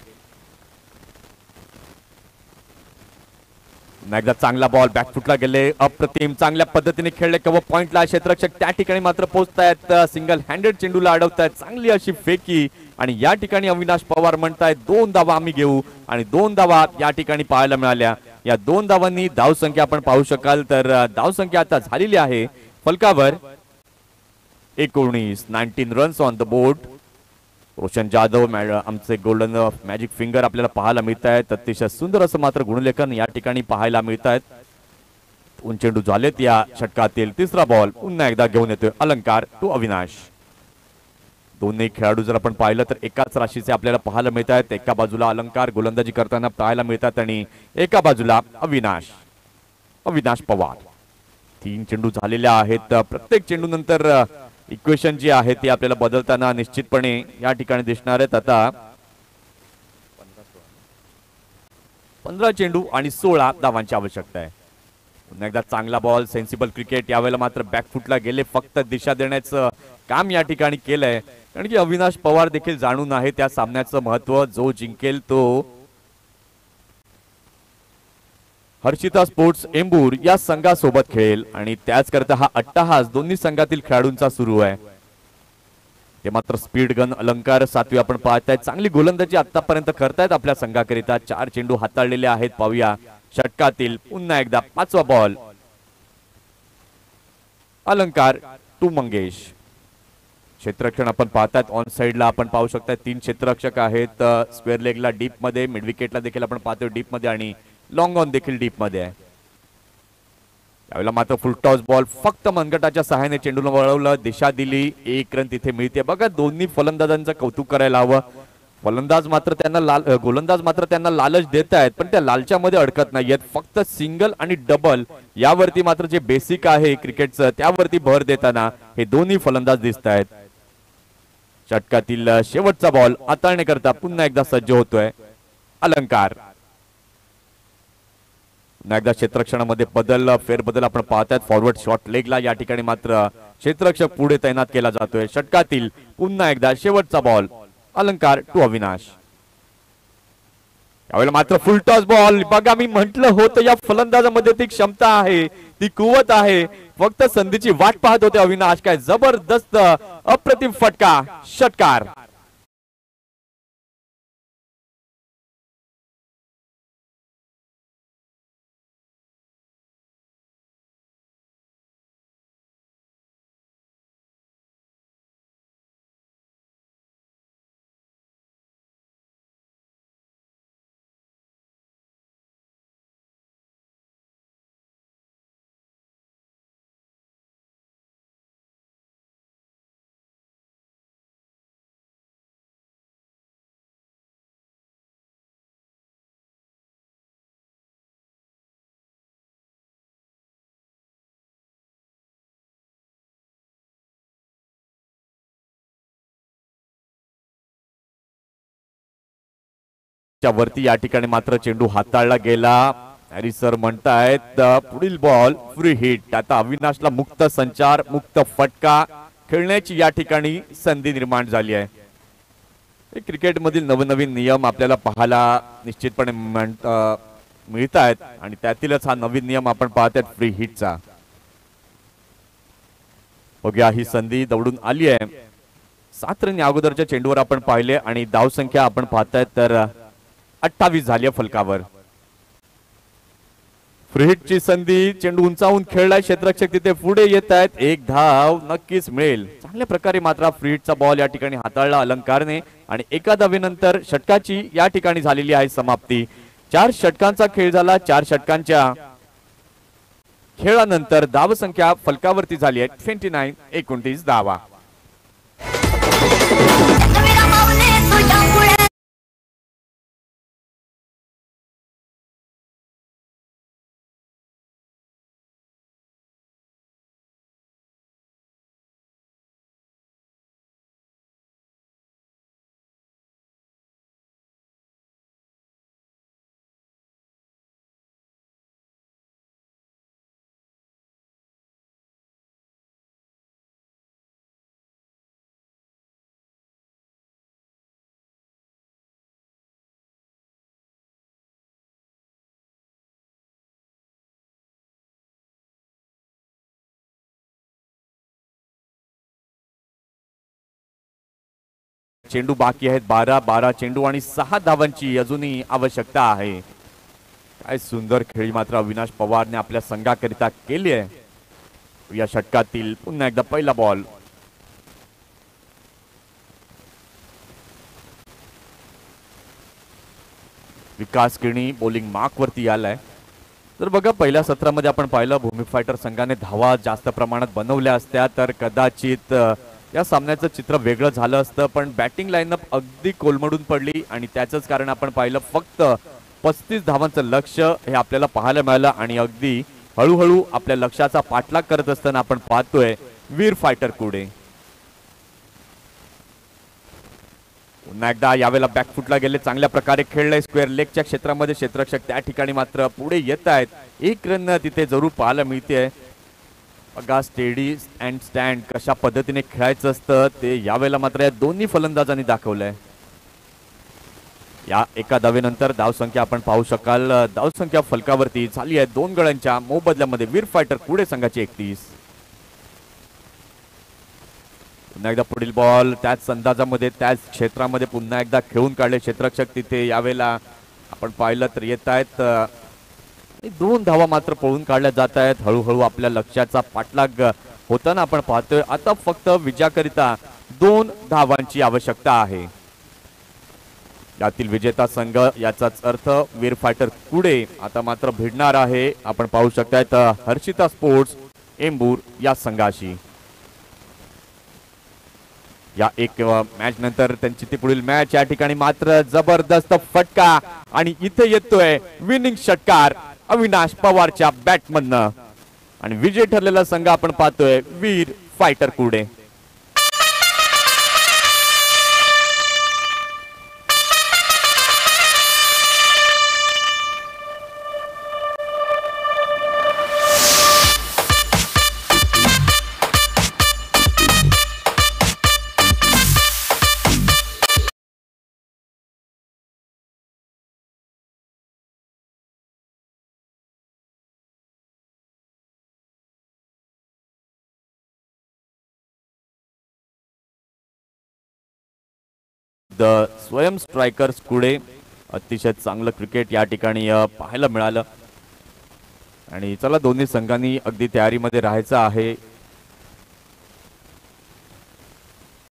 एकदा चांगला बॉल बॅकफुटला गेले. अप्रतिम चांगल्या पद्धतीने खेळले. कव्हर पॉइंटला क्षेत्ररक्षक त्या ठिकाणी मात्र पोहोचतायत. Single handed चेंडूला अडवतायत. चांगली अशी फेकी आणि या ठिकाणी अविनाश पवार म्हणतायत 2 धावा आम्ही घेऊ आणि 2 धावा या ठिकाणी पाहायला मिळाल्या. या 2 धावांनी धावसंख्या आपण पाहू शकाल तर धावसंख्या आता झालेली आहे फलकावर 19 runs on the board. Roshan Jadhav आमचे गोल्डन मॅजिक फिंगर आपल्याला पाहायला मिळत आहेत. अतिशय सुंदर असं मात्र गुणलेखन या ठिकाणी पाहायला मिळत आहेत. 2 चेंडू झालेत या षटकातील. तिसरा बॉल पुन्हा एकदा घेऊन येतोय अलंकार टू अविनाश. दोन्ही खेळाडू जर आपण पाहिलं तर एकाच राशीचे आपल्याला पाहायला मिळत आहेत. एका बाजूला अलंकार गोलंदाजी करताना पाहायला मिळतात आणि एका बाजूला अविनाश पवार. 3 चेंडू झालेले आहेत. प्रत्येक चेंडू नंतर इक्वेशन जी आहे ती आपल्याला बदलताना निश्चितपणे या ठिकाणी दिसणार आहेत. आता 15 चेंडू आणि 16 धावांची आवश्यकता आहे. पुन्हा एकदा चांगला बॉल सेन्सिबल क्रिकेट. यावेळेला मात्र बॅकफुटला गेले. फक्त दिशा देण्याचं काम या ठिकाणी केलंय कारण की अविनाश पवार देखील जाणून आहे त्या सामन्याचं महत्व. जो जिंकेल तो हर्षिता स्पोर्ट्स एंबूर या संघासोबत खेळेल आणि त्याच करता हा अट्टाहास दोन्ही संघातील खेळाडूंचा सुरू आहे. ते मात्र स्पीड गन अलंकार 7वी आपण पाहतायत. चांगली गोलंदाजी आतापर्यंत करतायत आपल्या संघाकरिता. 4 चेंडू हाताळलेले आहेत. पाहूया षटकातील पुन्हा एकदा 5वा बॉल. अलंकार टू मंगेश. क्षेत्ररक्षण आपण पाहतायत ऑन साइडला आपण पाहू शकता 3 क्षेत्ररक्षक आहेत. स्क्वेअर लेगला डीप मध्ये, मिड विकेटला देखील आपण पाहतोय डीप मध्ये आणि लॉंग ऑन देखील डीप मध्ये आहे. यावेळेला मात्र फुल टॉस बॉल फक्त मनगटाच्या सहाय्याने चेंडूला वळवलं. दिशा दिली. 1 रन तिथे मिळते. बघा दोन्ही फलंदाजांचं कौतुक करायला हवं. गोलंदाज मात्र त्यांना लालच देत आहेत पण त्या लालच्यामध्ये अडकत नाहीयेत. फक्त सिंगल आणि डबल यावरती मात्र जे बेसिक आहे क्रिकेटचं त्यावरती भर देताना हे दोन्ही फलंदाज दिसत आहेत. षटकातील शेवटचा बॉल हाताळण्याकरता पुन्हा एकदा सज्ज होतोय अलंकार. एकदा क्षेत्ररक्षणामध्ये फेरबदल आपण पाहतायत. फॉरवर्ड शॉट लेगला या ठिकाणी मात्र क्षेत्ररक्षक पुढे तैनात केला जातोय. षटकातील पुन्हा एकदा शेवटचा बॉल अलंकार टू अविनाश. यावेळेला मात्र फुल टॉस बॉल. बघा मी म्हटलं होतं या फलंदाजामध्ये ती क्षमता आहे, ती कुवत आहे. फक्त संधीची वाट पाहत होते अविनाश. काय जबरदस्त अप्रतिम फटका. षटकार. वरती या ठिकाणी मात्र चेंडू हाताळला गेला. हॅरी सर म्हणतायत पुढील बॉल फ्री हिट. आता अविनाशला मुक्त संचार, मुक्त फटका खेळण्याची या ठिकाणी संधी निर्माण झाली आहे. क्रिकेट मधील नवनवीन नियम आपल्याला पाहायला निश्चितपणे मिळत आहेत आणि त्यातीलच हा नवीन नियम आपण पाहत आहेत फ्री हिटचा. बघूया ही संधी दौडून आली आहे. 7 रन अगोदरच्या चेंडूवर आपण पाहिले आणि धाव संख्या आपण पाहताय तर 28 झाली आहे फलकावर. फ्री हिटची संधी, चेंडू उंचावून खेळलाय, क्षेत्ररक्षक तिथे पुढे येत आहेत. एक धाव नक्कीच मिळेल. चांगल्या प्रकारे मात्र फ्री हिटचा बॉल या ठिकाणी हाताळला अलंकारने आणि एका धावेनंतर षटकाची या ठिकाणी झालेली आहे समाप्ती. 4 षटकांचा खेळ झाला. 4 षटकांच्या खेळानंतर धाव संख्या फलकावरती झाली आहे 29, 29 धावा. चेंडू बाकी आहेत 12 चेंडू आणि 6 धावांची अजूनही आवश्यकता आहे. काय सुंदर खेळी मात्र अविनाश पवारने आपल्या संघाकरिता केली आहे. या षटकातील पुन्हा एकदा पहिला बॉल. विकास किणी बॉलिंग मार्क वरती आलाय. तर बघा पहिल्या सत्रामध्ये आपण पाहिलं भूमी फायटर संघाने धावा जास्त प्रमाणात बनवल्या असत्या तर कदाचित या सामन्याचं चित्र वेगळं झालं असतं. पण बॅटिंग लाईनअप अगदी कोलमडून पडली आणि त्याचंच कारण आपण पाहिलं फक्त 35 धावांचं लक्ष हे आपल्याला पाहायला मिळालं आणि अगदी हळूहळू आपल्या लक्ष्याचा पाठलाग करत असताना आपण पाहतोय वीर फायटर कुडे पुन्हा एकदा यावेळेला बॅकफुटला गेले. चांगल्या प्रकारे खेळलंय स्क्वेअर लेगच्या क्षेत्रामध्ये. क्षेत्ररक्षक त्या ठिकाणी मात्र पुढे येत आहेत. 1 रन तिथे जरूर पाहायला मिळते. बघा स्टेडी अँड स्टँड कशा पद्धतीने खेळायचं असतं ते यावेळेला मात्र या दोन्ही फलंदाजांनी दाखवलंय. या एका धावेनंतर धावसंख्या आपण पाहू शकाल. धावसंख्या फलकावरती झाली आहे 2 गड्यांच्या मोबदल्यामध्ये वीर फायटर कुडे संघाची 31. पुन्हा एकदा पुढील बॉल त्याच अंदाजामध्ये त्याच क्षेत्रामध्ये पुन्हा एकदा खेळून काढले क्षेत्ररक्षक तिथे. यावेळेला आपण पाहिलं तर येत आहेत 2 धावा मात्र पळून काढल्या जात आहेत. हळूहळू आपल्या लक्ष्याचा पाठलाग होताना आपण पाहतोय. आता फक्त विजयाकरिता 2 धावांची आवश्यकता आहे. यातील विजेता संघ याचाच अर्थ वीर फायटर कुडे आता मात्र भिडणार आहे. आपण पाहू शकतायत हर्षिता स्पोर्ट्स एंबूर या संघाशी. या एक मॅच नंतर त्यांची ती पुढील मॅच. या ठिकाणी मात्र जबरदस्त फटका आणि इथे येतोय विनिंग षटकार अविनाश पवारच्या बॅटमधनं आणि विजय ठरलेला संघ आपण पाहतोय वीर फायटर कुडे. स्वयं स्ट्रायकर्स कुडे अतिशय चांगलं क्रिकेट या ठिकाणी पाहायला मिळालं आणि चला दोन्ही संघांनी अगदी तयारीमध्ये राहायचं आहे.